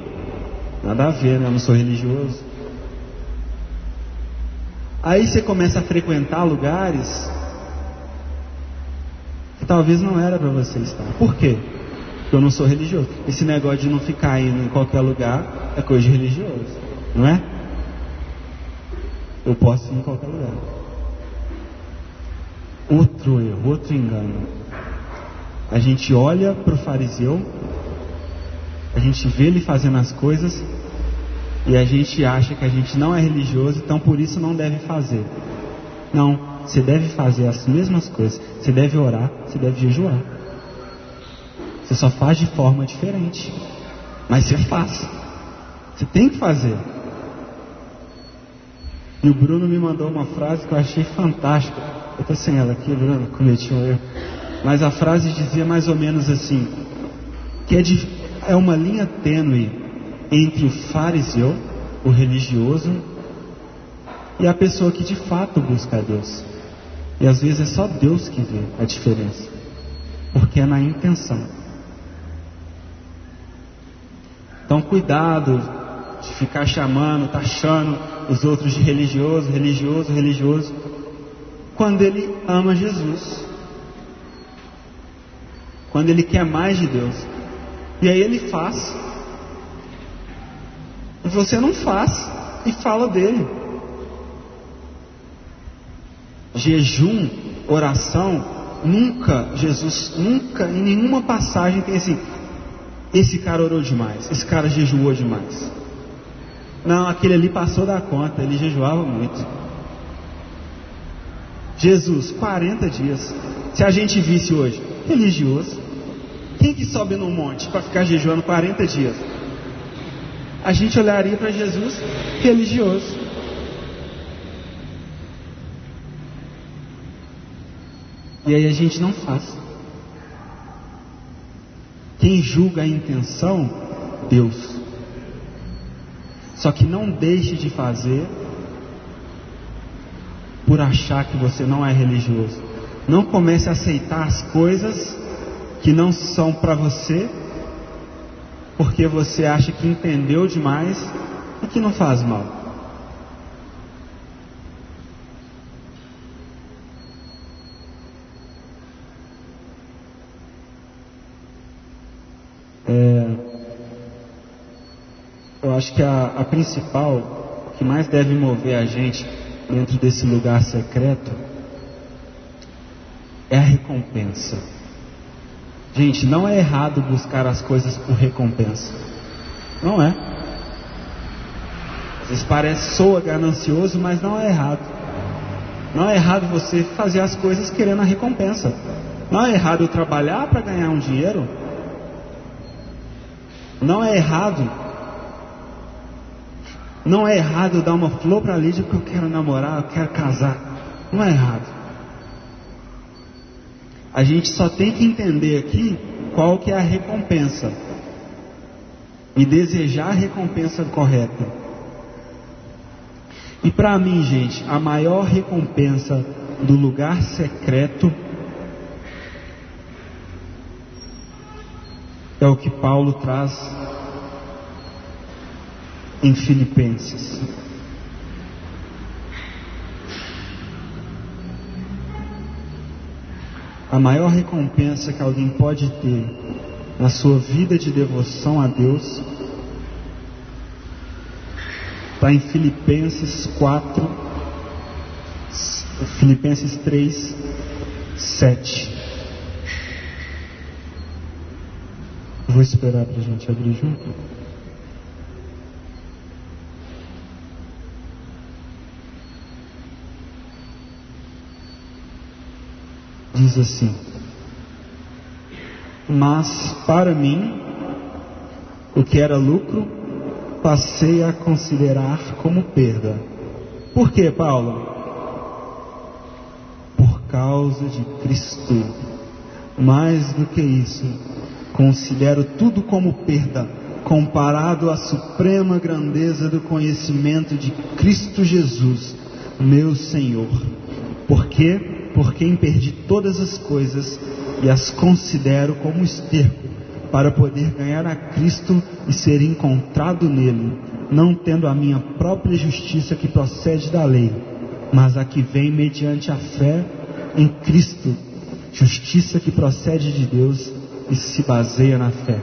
Speaker 1: Nada a ver, né? Eu não sou religioso. Aí você começa a frequentar lugares que talvez não era para você estar. Por quê? Porque eu não sou religioso. Esse negócio de não ficar indo em qualquer lugar é coisa de religioso, não é? Eu posso ir em qualquer lugar. Outro erro, outro engano. A gente olha para o fariseu, a gente vê ele fazendo as coisas E a gente acha que a gente não é religioso, então por isso não deve fazer. Não, você deve fazer as mesmas coisas. Você deve orar, você deve jejuar. Você só faz de forma diferente. Mas você faz. Você tem que fazer. E o Bruno me mandou uma frase que eu achei fantástica. Eu estou sem ela aqui, Bruno, cometi um erro. Mas a frase dizia mais ou menos assim: que é uma linha tênue entre o fariseu, o religioso, e a pessoa que de fato busca a Deus. E às vezes é só Deus que vê a diferença, porque é na intenção. Então cuidado de ficar chamando, taxando os outros de religioso, religioso, religioso, quando ele ama Jesus, quando ele quer mais de Deus. E aí ele faz, e você não faz, e fala dele. Jejum, oração, Jesus nunca em nenhuma passagem tem assim: esse cara orou demais, esse cara jejuou demais. Não, aquele ali passou da conta, ele jejuava muito. Jesus, 40 dias. Se a gente visse hoje, religioso. Quem que sobe no monte para ficar jejuando 40 dias? A gente olharia para Jesus, religioso. E aí a gente não faz. Quem julga a intenção? Deus. Só que não deixe de fazer por achar que você não é religioso. Não comece a aceitar as coisas que não são para você, porque você acha que entendeu demais e que não faz mal. Eu acho que a principal, o que mais deve mover a gente dentro desse lugar secreto, é a recompensa. Gente, não é errado buscar as coisas por recompensa. Não é. Às vezes soa ganancioso, mas não é errado. Não é errado você fazer as coisas querendo a recompensa. Não é errado eu trabalhar para ganhar um dinheiro. Não é errado. Não é errado eu dar uma flor para a Lídia porque eu quero namorar, eu quero casar. Não é errado. A gente só tem que entender aqui qual que é a recompensa e desejar a recompensa correta. E para mim, gente, a maior recompensa do lugar secreto é o que Paulo traz em Filipenses. A maior recompensa que alguém pode ter na sua vida de devoção a Deus está em Filipenses 4, Filipenses 3, 7. Eu vou esperar para a gente abrir junto. Diz assim: mas para mim, o que era lucro, passei a considerar como perda. Por quê, Paulo? Por causa de Cristo. Mais do que isso, considero tudo como perda, comparado à suprema grandeza do conhecimento de Cristo Jesus, meu Senhor. Por quê? Por quem perdi todas as coisas e as considero como esterco, para poder ganhar a Cristo e ser encontrado nele, não tendo a minha própria justiça que procede da lei, mas a que vem mediante a fé em Cristo, justiça que procede de Deus e se baseia na fé.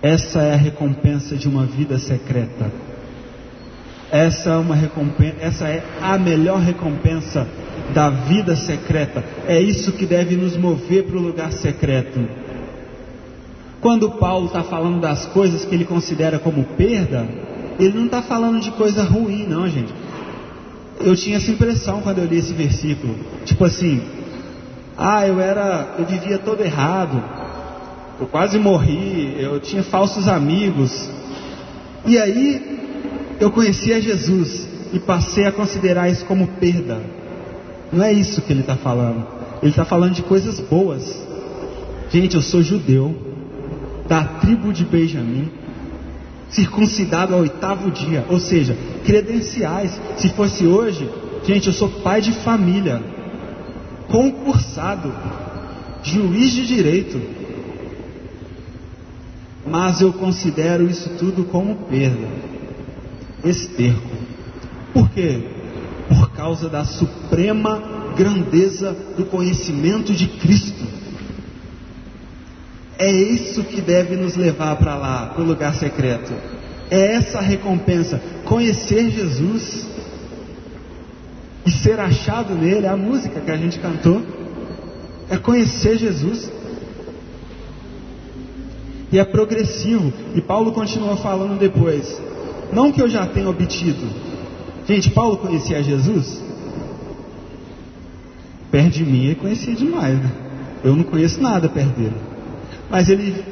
Speaker 1: Essa é a recompensa de uma vida secreta. Essa é a melhor recompensa da vida secreta. É isso que deve nos mover para o lugar secreto. Quando Paulo está falando das coisas que ele considera como perda, ele não está falando de coisa ruim, não, gente. Eu tinha essa impressão quando eu li esse versículo. Tipo assim, eu vivia todo errado, eu quase morri, eu tinha falsos amigos. E aí, eu conheci a Jesus e passei a considerar isso como perda. Não é isso que ele está falando. Ele está falando de coisas boas. Gente, eu sou judeu, da tribo de Benjamim, circuncidado ao 8º dia, ou seja, credenciais. Se fosse hoje, gente, eu sou pai de família, concursado, juiz de direito, mas eu considero isso tudo como perda, esterco. Por quê? Por causa da suprema grandeza do conhecimento de Cristo. É isso que deve nos levar para lá, para o lugar secreto. É essa a recompensa, conhecer Jesus e ser achado nele. A música que a gente cantou é conhecer Jesus. E é progressivo. E Paulo continua falando depois, não que eu já tenha obtido. Gente, Paulo conhecia Jesus? Perto de mim ele conhecia demais, né? Eu não conheço nada perto dele. Mas ele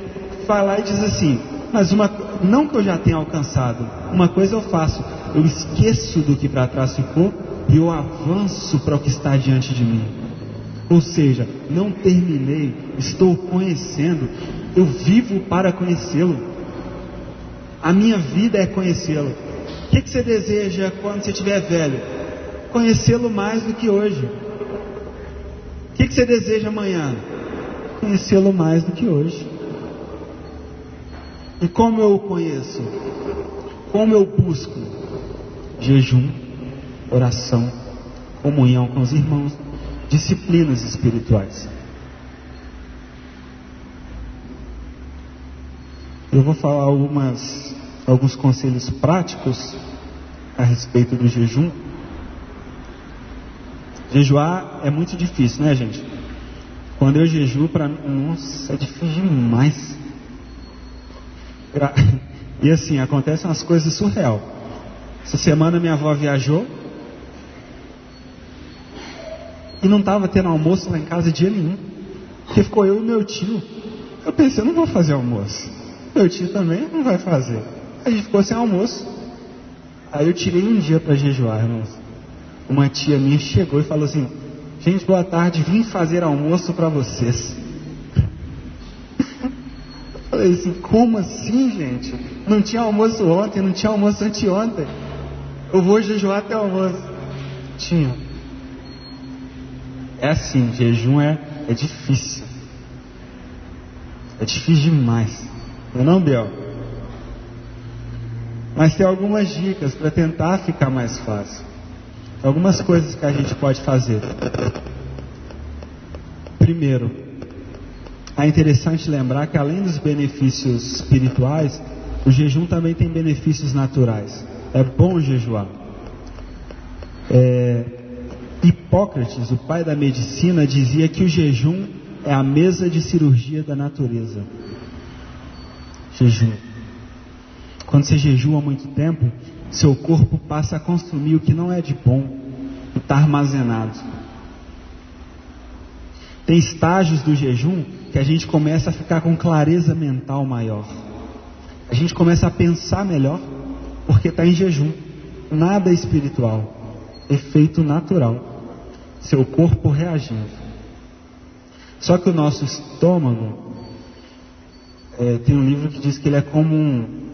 Speaker 1: vai lá e diz assim, não que eu já tenha alcançado, uma coisa eu faço, eu esqueço do que para trás ficou e eu avanço para o que está diante de mim. Ou seja, não terminei, estou conhecendo, eu vivo para conhecê-lo. A minha vida é conhecê-lo. O que você deseja quando você estiver velho? Conhecê-lo mais do que hoje. O que você deseja amanhã? Conhecê-lo mais do que hoje. E como eu o conheço? Como eu busco? Jejum, oração, comunhão com os irmãos, disciplinas espirituais. Eu vou falar alguns conselhos práticos a respeito do jejum. Jejuar é muito difícil, né, gente? Quando eu jejuo, para mim, nossa, é difícil demais. E assim, acontecem umas coisas surreal. Essa semana minha avó viajou e não estava tendo almoço lá em casa dia nenhum, porque ficou eu e meu tio. Eu pensei, eu não vou fazer almoço, meu tio também não vai fazer. A gente ficou sem almoço. Aí eu tirei um dia para jejuar, irmãos. Uma tia minha chegou e falou assim, gente, boa tarde, vim fazer almoço para vocês. Eu falei assim, como assim, gente? Não tinha almoço ontem, não tinha almoço anteontem. Eu vou jejuar até o almoço. Tinha. É assim, jejum é difícil. É difícil demais. Não é não, Biel? Mas tem algumas dicas para tentar ficar mais fácil. Algumas coisas que a gente pode fazer. Primeiro, é interessante lembrar que além dos benefícios espirituais, o jejum também tem benefícios naturais. É bom jejuar. Hipócrates, o pai da medicina, dizia que o jejum é a mesa de cirurgia da natureza. Jejum. Quando você jejua há muito tempo, seu corpo passa a consumir o que não é de bom e está armazenado. Tem estágios do jejum que a gente começa a ficar com clareza mental maior. A gente começa a pensar melhor porque está em jejum. Nada espiritual, efeito natural. Seu corpo reagindo. Só que o nosso estômago, tem um livro que diz que ele é como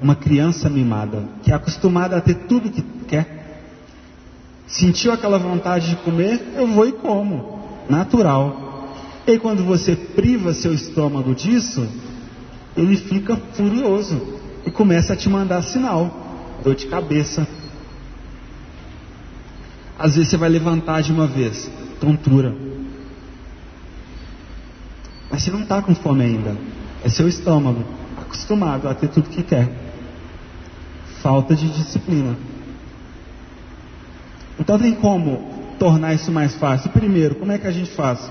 Speaker 1: uma criança mimada, que é acostumada a ter tudo que quer. Sentiu aquela vontade de comer, eu vou e como, natural. E aí, quando você priva seu estômago disso, ele fica furioso e começa a te mandar sinal, dor de cabeça. Às vezes você vai levantar de uma vez, tontura. Mas você não está com fome ainda, é seu estômago acostumado a ter tudo que quer. Falta de disciplina. Então tem como tornar isso mais fácil? Primeiro, como é que a gente faz?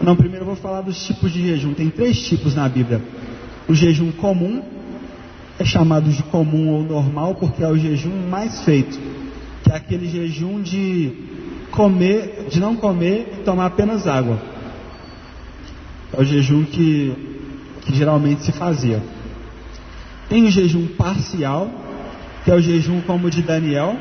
Speaker 1: Não, primeiro eu vou falar dos tipos de jejum. Tem 3 tipos na Bíblia. O jejum comum, é chamado de comum ou normal porque é o jejum mais feito, que é aquele jejum de não comer e tomar apenas água. É o jejum que geralmente se fazia. Tem o jejum parcial, que é o jejum como o de Daniel.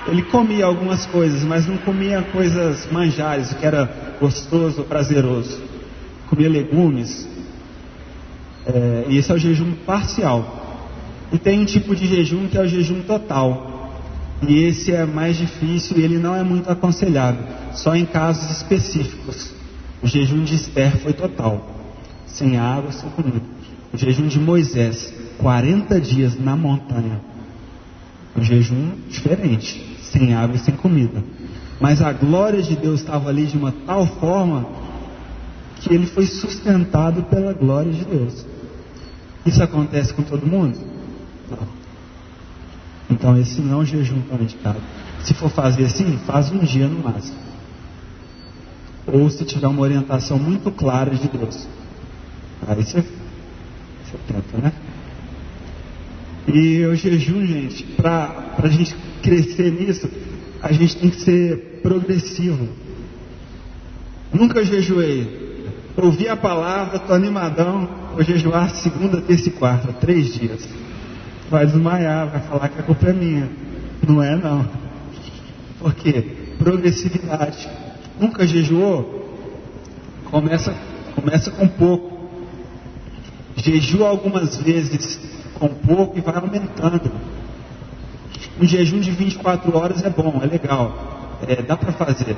Speaker 1: Ele comia algumas coisas, mas não comia coisas manjares, o que era gostoso ou prazeroso. Comia legumes. E esse é o jejum parcial. E tem um tipo de jejum que é o jejum total. E esse é mais difícil e ele não é muito aconselhado, só em casos específicos. O jejum de Esther foi total, sem água, sem comida. O jejum de Moisés, 40 dias na montanha. Um jejum diferente, sem água e sem comida. Mas a glória de Deus estava ali de uma tal forma que ele foi sustentado pela glória de Deus. Isso acontece com todo mundo? Não. Então esse não é um jejum tão indicado. Se for fazer assim, faz um dia no máximo. Ou se tiver uma orientação muito clara de Deus. Aí você tenta, né? E o jejum, gente, para a gente crescer nisso, a gente tem que ser progressivo. Nunca jejuei. Ouvi a palavra, estou animadão, vou jejuar segunda, terça e quarta, 3 dias. Vai desmaiar, vai falar que a culpa é minha. Não é não. Por quê? Progressividade. Nunca jejuou? Começa com pouco. Jejua algumas vezes com pouco e vai aumentando. Um jejum de 24 horas é bom, é legal. Dá para fazer.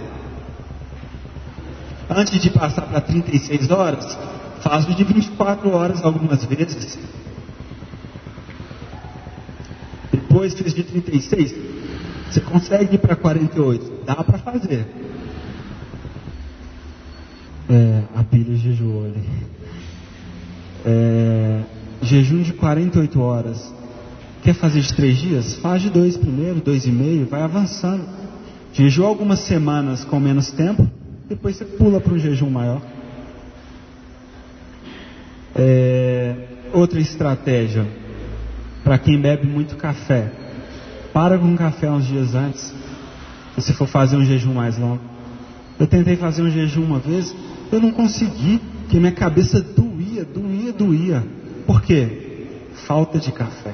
Speaker 1: Antes de passar para 36 horas, faz o de 24 horas algumas vezes. Depois fez de 36, você consegue ir para 48. Dá para fazer. A pilha jejuou ali. Jejum de 48 horas. Quer fazer de 3 dias? Faz de 2 primeiro, 2,5, vai avançando. Jejua algumas semanas com menos tempo, depois você pula para um jejum maior. Outra estratégia, para quem bebe muito café, para com o café uns dias antes, se você for fazer um jejum mais longo. Eu tentei fazer um jejum uma vez, eu não consegui, porque minha cabeça doía. Por quê? Falta de café.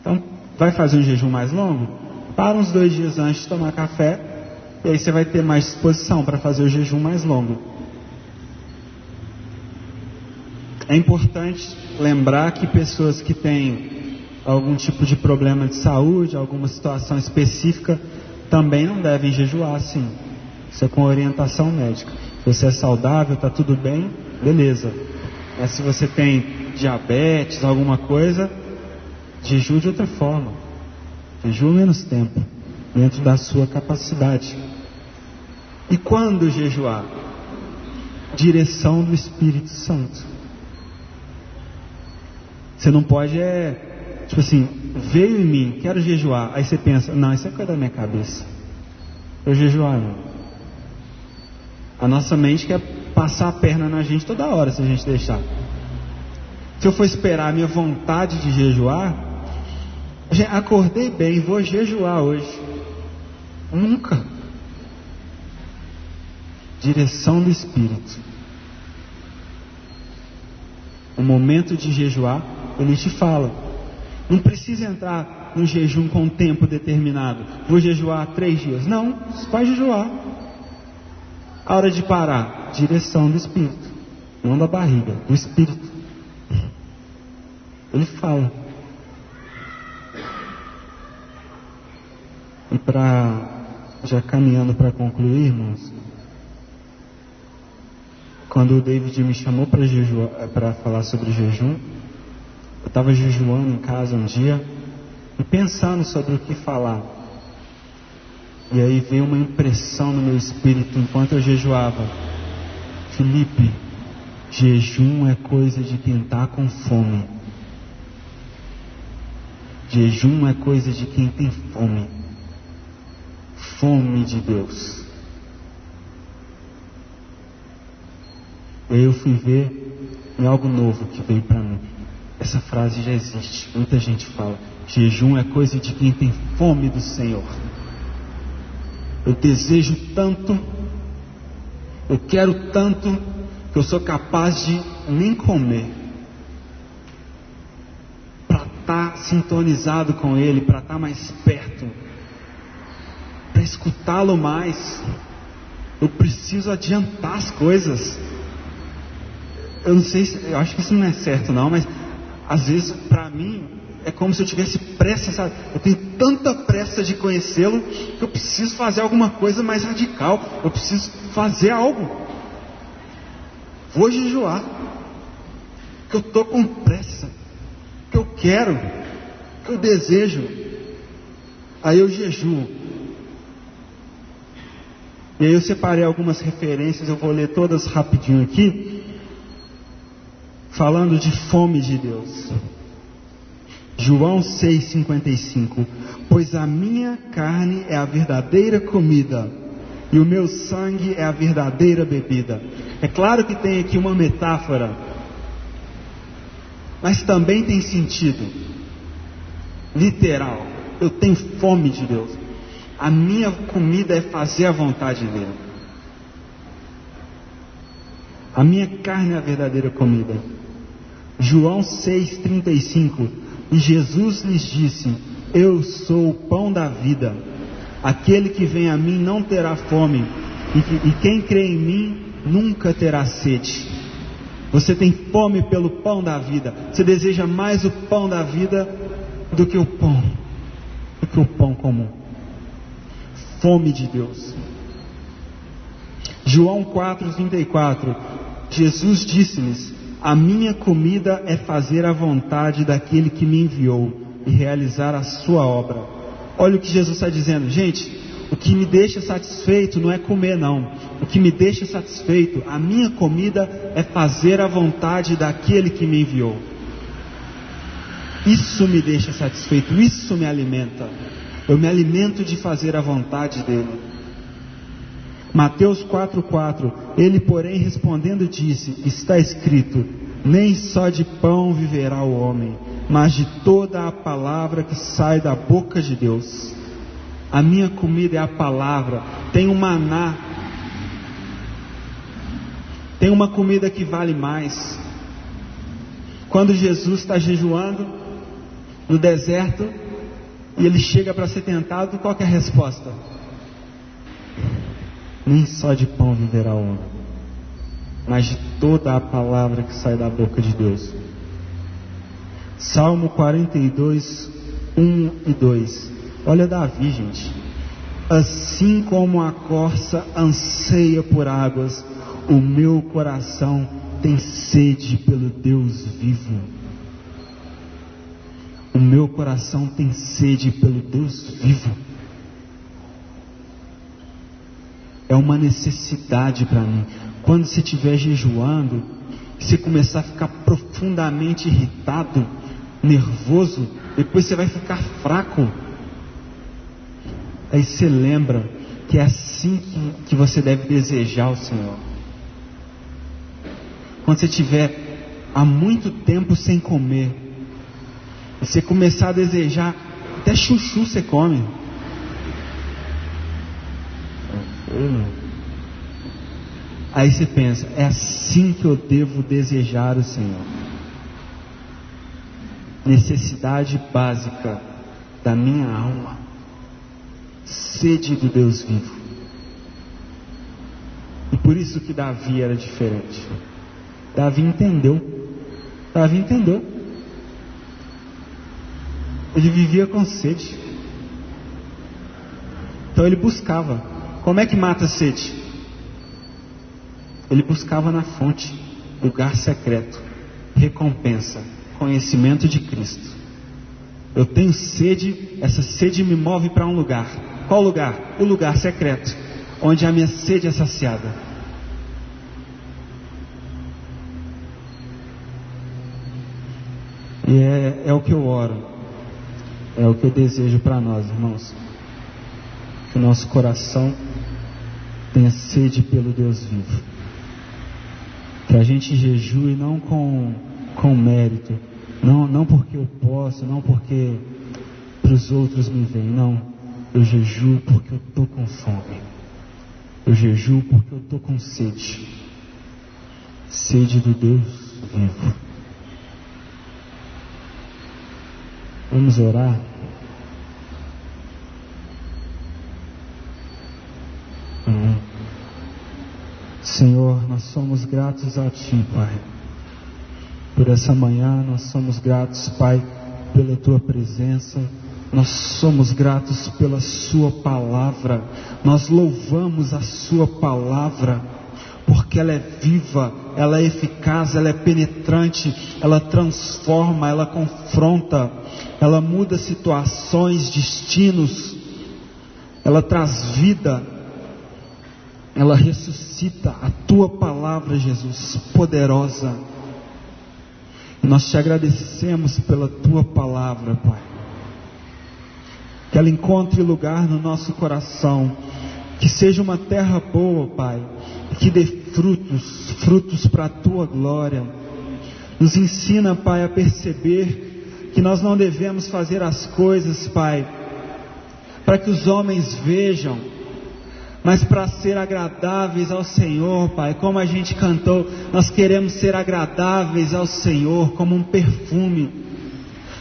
Speaker 1: Então, vai fazer um jejum mais longo? Para uns 2 dias antes de tomar café, e aí você vai ter mais disposição para fazer o jejum mais longo. É importante lembrar que pessoas que têm algum tipo de problema de saúde, alguma situação específica, também não devem jejuar assim. Isso é com orientação médica. Se você é saudável, está tudo bem, beleza. Mas se você tem diabetes, alguma coisa, jejue de outra forma. Jejue menos tempo, dentro da sua capacidade. E quando jejuar? Direção do Espírito Santo. Você não pode, tipo assim, veio em mim, quero jejuar. Aí você pensa, não, isso é coisa da minha cabeça. Eu jejuar não. A nossa mente quer passar a perna na gente toda hora, se a gente deixar. Se eu for esperar a minha vontade de jejuar, acordei bem, vou jejuar hoje. Nunca. Direção do Espírito. O momento de jejuar, ele te fala. Não precisa entrar no jejum com um tempo determinado. Vou jejuar 3 dias. Não, você vai jejuar. A hora de parar, direção do Espírito. Não da barriga, do Espírito. Ele fala. E já caminhando para concluir, irmãos, quando o David me chamou para jejuar, para falar sobre jejum, eu estava jejuando em casa um dia e pensando sobre o que falar. E aí veio uma impressão no meu espírito enquanto eu jejuava. Felipe, jejum é coisa de quem está com fome. Jejum é coisa de quem tem fome. Fome de Deus. E aí eu fui ver em algo novo que veio para mim. Essa frase já existe. Muita gente fala: jejum é coisa de quem tem fome do Senhor. Eu desejo tanto, eu quero tanto, que eu sou capaz de nem comer, para estar sintonizado com Ele, para estar mais perto, para escutá-lo mais. Eu preciso adiantar as coisas. Eu não sei, eu acho que isso não é certo não, mas às vezes para mim é como se eu tivesse pressa, sabe? Eu tenho tanta pressa de conhecê-lo que eu preciso fazer alguma coisa mais radical. Eu preciso fazer algo. Vou jejuar, que eu estou com pressa, que eu quero, que eu desejo. Aí eu jejuo. E aí eu separei algumas referências, eu vou ler todas rapidinho aqui, falando de fome de Deus. João 6,55: pois a minha carne é a verdadeira comida, e o meu sangue é a verdadeira bebida. É claro que tem aqui uma metáfora, mas também tem sentido literal. Eu tenho fome de Deus. A minha comida é fazer a vontade dele. A minha carne é a verdadeira comida. João 6,35: e Jesus lhes disse: eu sou o pão da vida. Aquele que vem a mim não terá fome, e quem crê em mim nunca terá sede. Você tem fome pelo pão da vida. Você deseja mais o pão da vida do que o pão comum. Fome de Deus. João 4,34: Jesus disse-lhes: a minha comida é fazer a vontade daquele que me enviou e realizar a sua obra. Olha o que Jesus está dizendo, gente. O que me deixa satisfeito não é comer não. O que me deixa satisfeito, a minha comida é fazer a vontade daquele que me enviou. Isso me deixa satisfeito, isso me alimenta. Eu me alimento de fazer a vontade dele. Mateus 4,4: ele, porém, respondendo, disse: está escrito, nem só de pão viverá o homem, mas de toda a palavra que sai da boca de Deus. A minha comida é a palavra. Tem um maná, tem uma comida que vale mais. Quando Jesus está jejuando no deserto e ele chega para ser tentado, qual que é a resposta? Nem só de pão viverá o homem, mas de toda a palavra que sai da boca de Deus. Salmo 42, 1 e 2. Olha Davi, gente. Assim como a corça anseia por águas, o meu coração tem sede pelo Deus vivo. O meu coração tem sede pelo Deus vivo. É uma necessidade para mim. Quando você estiver jejuando, você começar a ficar profundamente irritado, nervoso, depois você vai ficar fraco. Aí você lembra que é assim que você deve desejar o Senhor. Quando você estiver há muito tempo sem comer, e você começar a desejar, até chuchu você come. Aí você pensa, é assim que eu devo desejar o Senhor. Necessidade básica da minha alma. Sede do Deus vivo. E por isso que Davi era diferente. Davi entendeu. Ele vivia com sede. Então ele buscava. Como é que mata a sede? Ele buscava na fonte, lugar secreto, recompensa, conhecimento de Cristo. Eu tenho sede, essa sede me move para um lugar. Qual lugar? O lugar secreto, onde a minha sede é saciada. E é o que eu oro, é o que eu desejo para nós, irmãos. Que o nosso coração tenha sede pelo Deus vivo. Que a gente jejue não com mérito, Não porque eu posso, não porque para os outros me veem, não. Eu jejuo porque eu estou com fome. Eu jejuo porque eu estou com sede. Sede do Deus vivo. Vamos orar? Senhor, nós somos gratos a Ti, Pai. Por essa manhã, nós somos gratos, Pai, pela Tua presença. Nós somos gratos pela Sua palavra. Nós louvamos a Sua palavra, porque ela é viva, ela é eficaz, ela é penetrante, ela transforma, ela confronta, ela muda situações, destinos, ela traz vida, ela ressuscita. A Tua palavra, Jesus, poderosa. E nós Te agradecemos pela Tua palavra, Pai. Que ela encontre lugar no nosso coração, que seja uma terra boa, Pai, que dê frutos para a Tua glória. Nos ensina, Pai, a perceber que nós não devemos fazer as coisas, Pai, para que os homens vejam, mas para ser agradáveis ao Senhor, Pai. Como a gente cantou, nós queremos ser agradáveis ao Senhor como um perfume.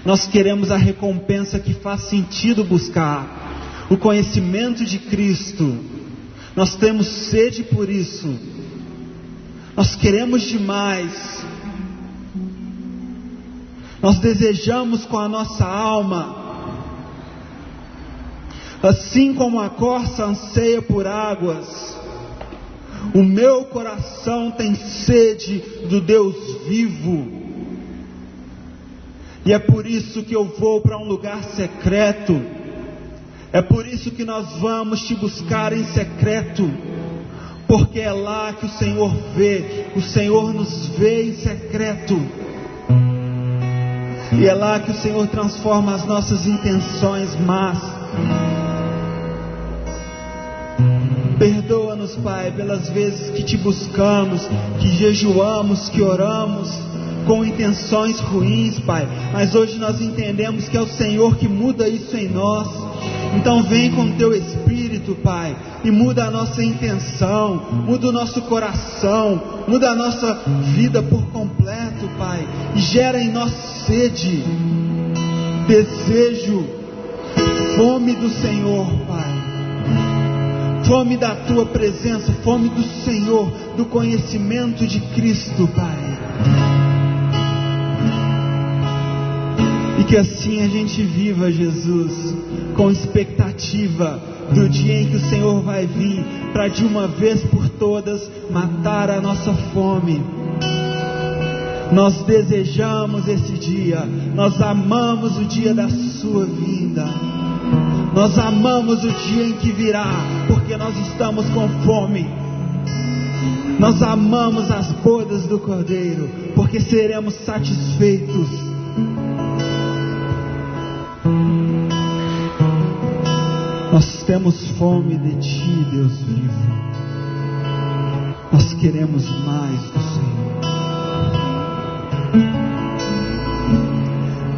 Speaker 1: Nós queremos a recompensa que faz sentido buscar, o conhecimento de Cristo. Nós temos sede por isso. Nós queremos demais. Nós desejamos com a nossa alma. Assim como a corça anseia por águas, o meu coração tem sede do Deus vivo. E é por isso que eu vou para um lugar secreto. É por isso que nós vamos Te buscar em secreto. Porque é lá que o Senhor vê. O Senhor nos vê em secreto. E é lá que o Senhor transforma as nossas intenções más. Perdoa-nos, Pai, pelas vezes que Te buscamos, que jejuamos, que oramos com intenções ruins, Pai, mas hoje nós entendemos que é o Senhor que muda isso em nós. Então vem com Teu Espírito, Pai, e muda a nossa intenção, muda o nosso coração, muda a nossa vida por completo, Pai, e gera em nós sede, desejo, fome do Senhor, Pai, fome da Tua presença, fome do Senhor, do conhecimento de Cristo, Pai. E que assim a gente viva, Jesus, com expectativa do dia em que o Senhor vai vir para de uma vez por todas matar a nossa fome. Nós desejamos esse dia, nós amamos o dia da Sua vinda, nós amamos o dia em que virá, porque nós estamos com fome. Nós amamos as bodas do Cordeiro, porque seremos satisfeitos. Nós temos fome de Ti, Deus vivo. Nós queremos mais do Senhor.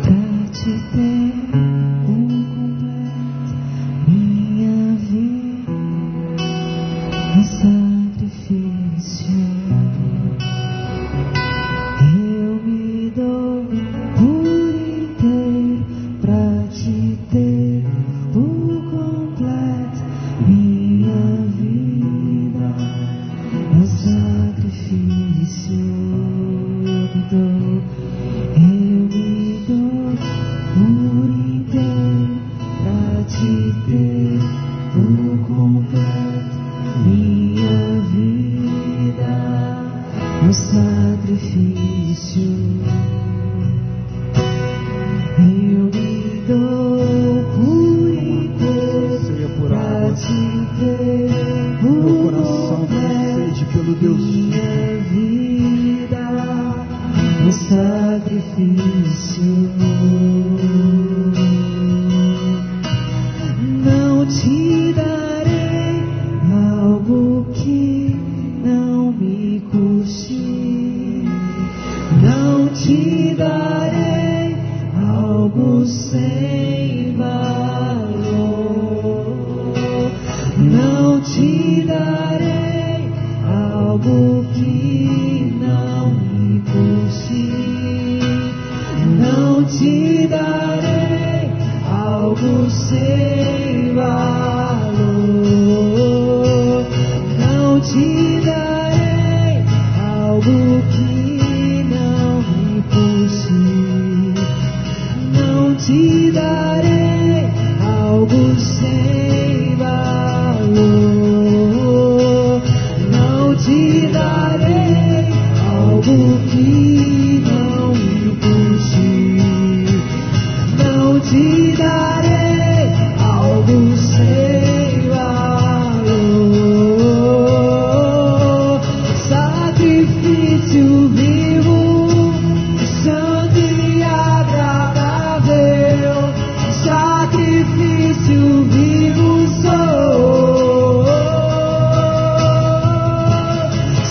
Speaker 2: Pra Te ter completo minha vida, um sacrifício. Eu me dou por inteiro pra Te ter completo minha vida, um sacrifício. te darei algo sem valor, não te darei algo que não me custe, não te darei algo sem valor. Sacrifício vivo, santo e agradável, sacrifício vivo sou.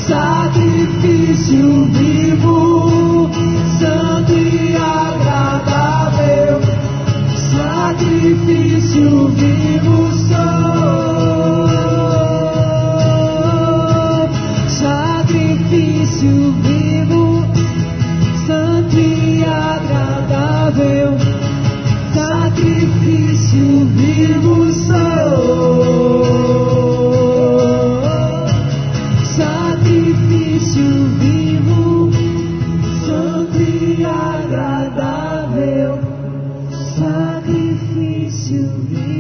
Speaker 2: Sacrifício vivo, santo e agradável, sacrifício vivo sou. Sacrifício vivo, santo e agradável, sacrifício vivo sou. Sacrifício vivo, santo e agradável, sacrifício vivo.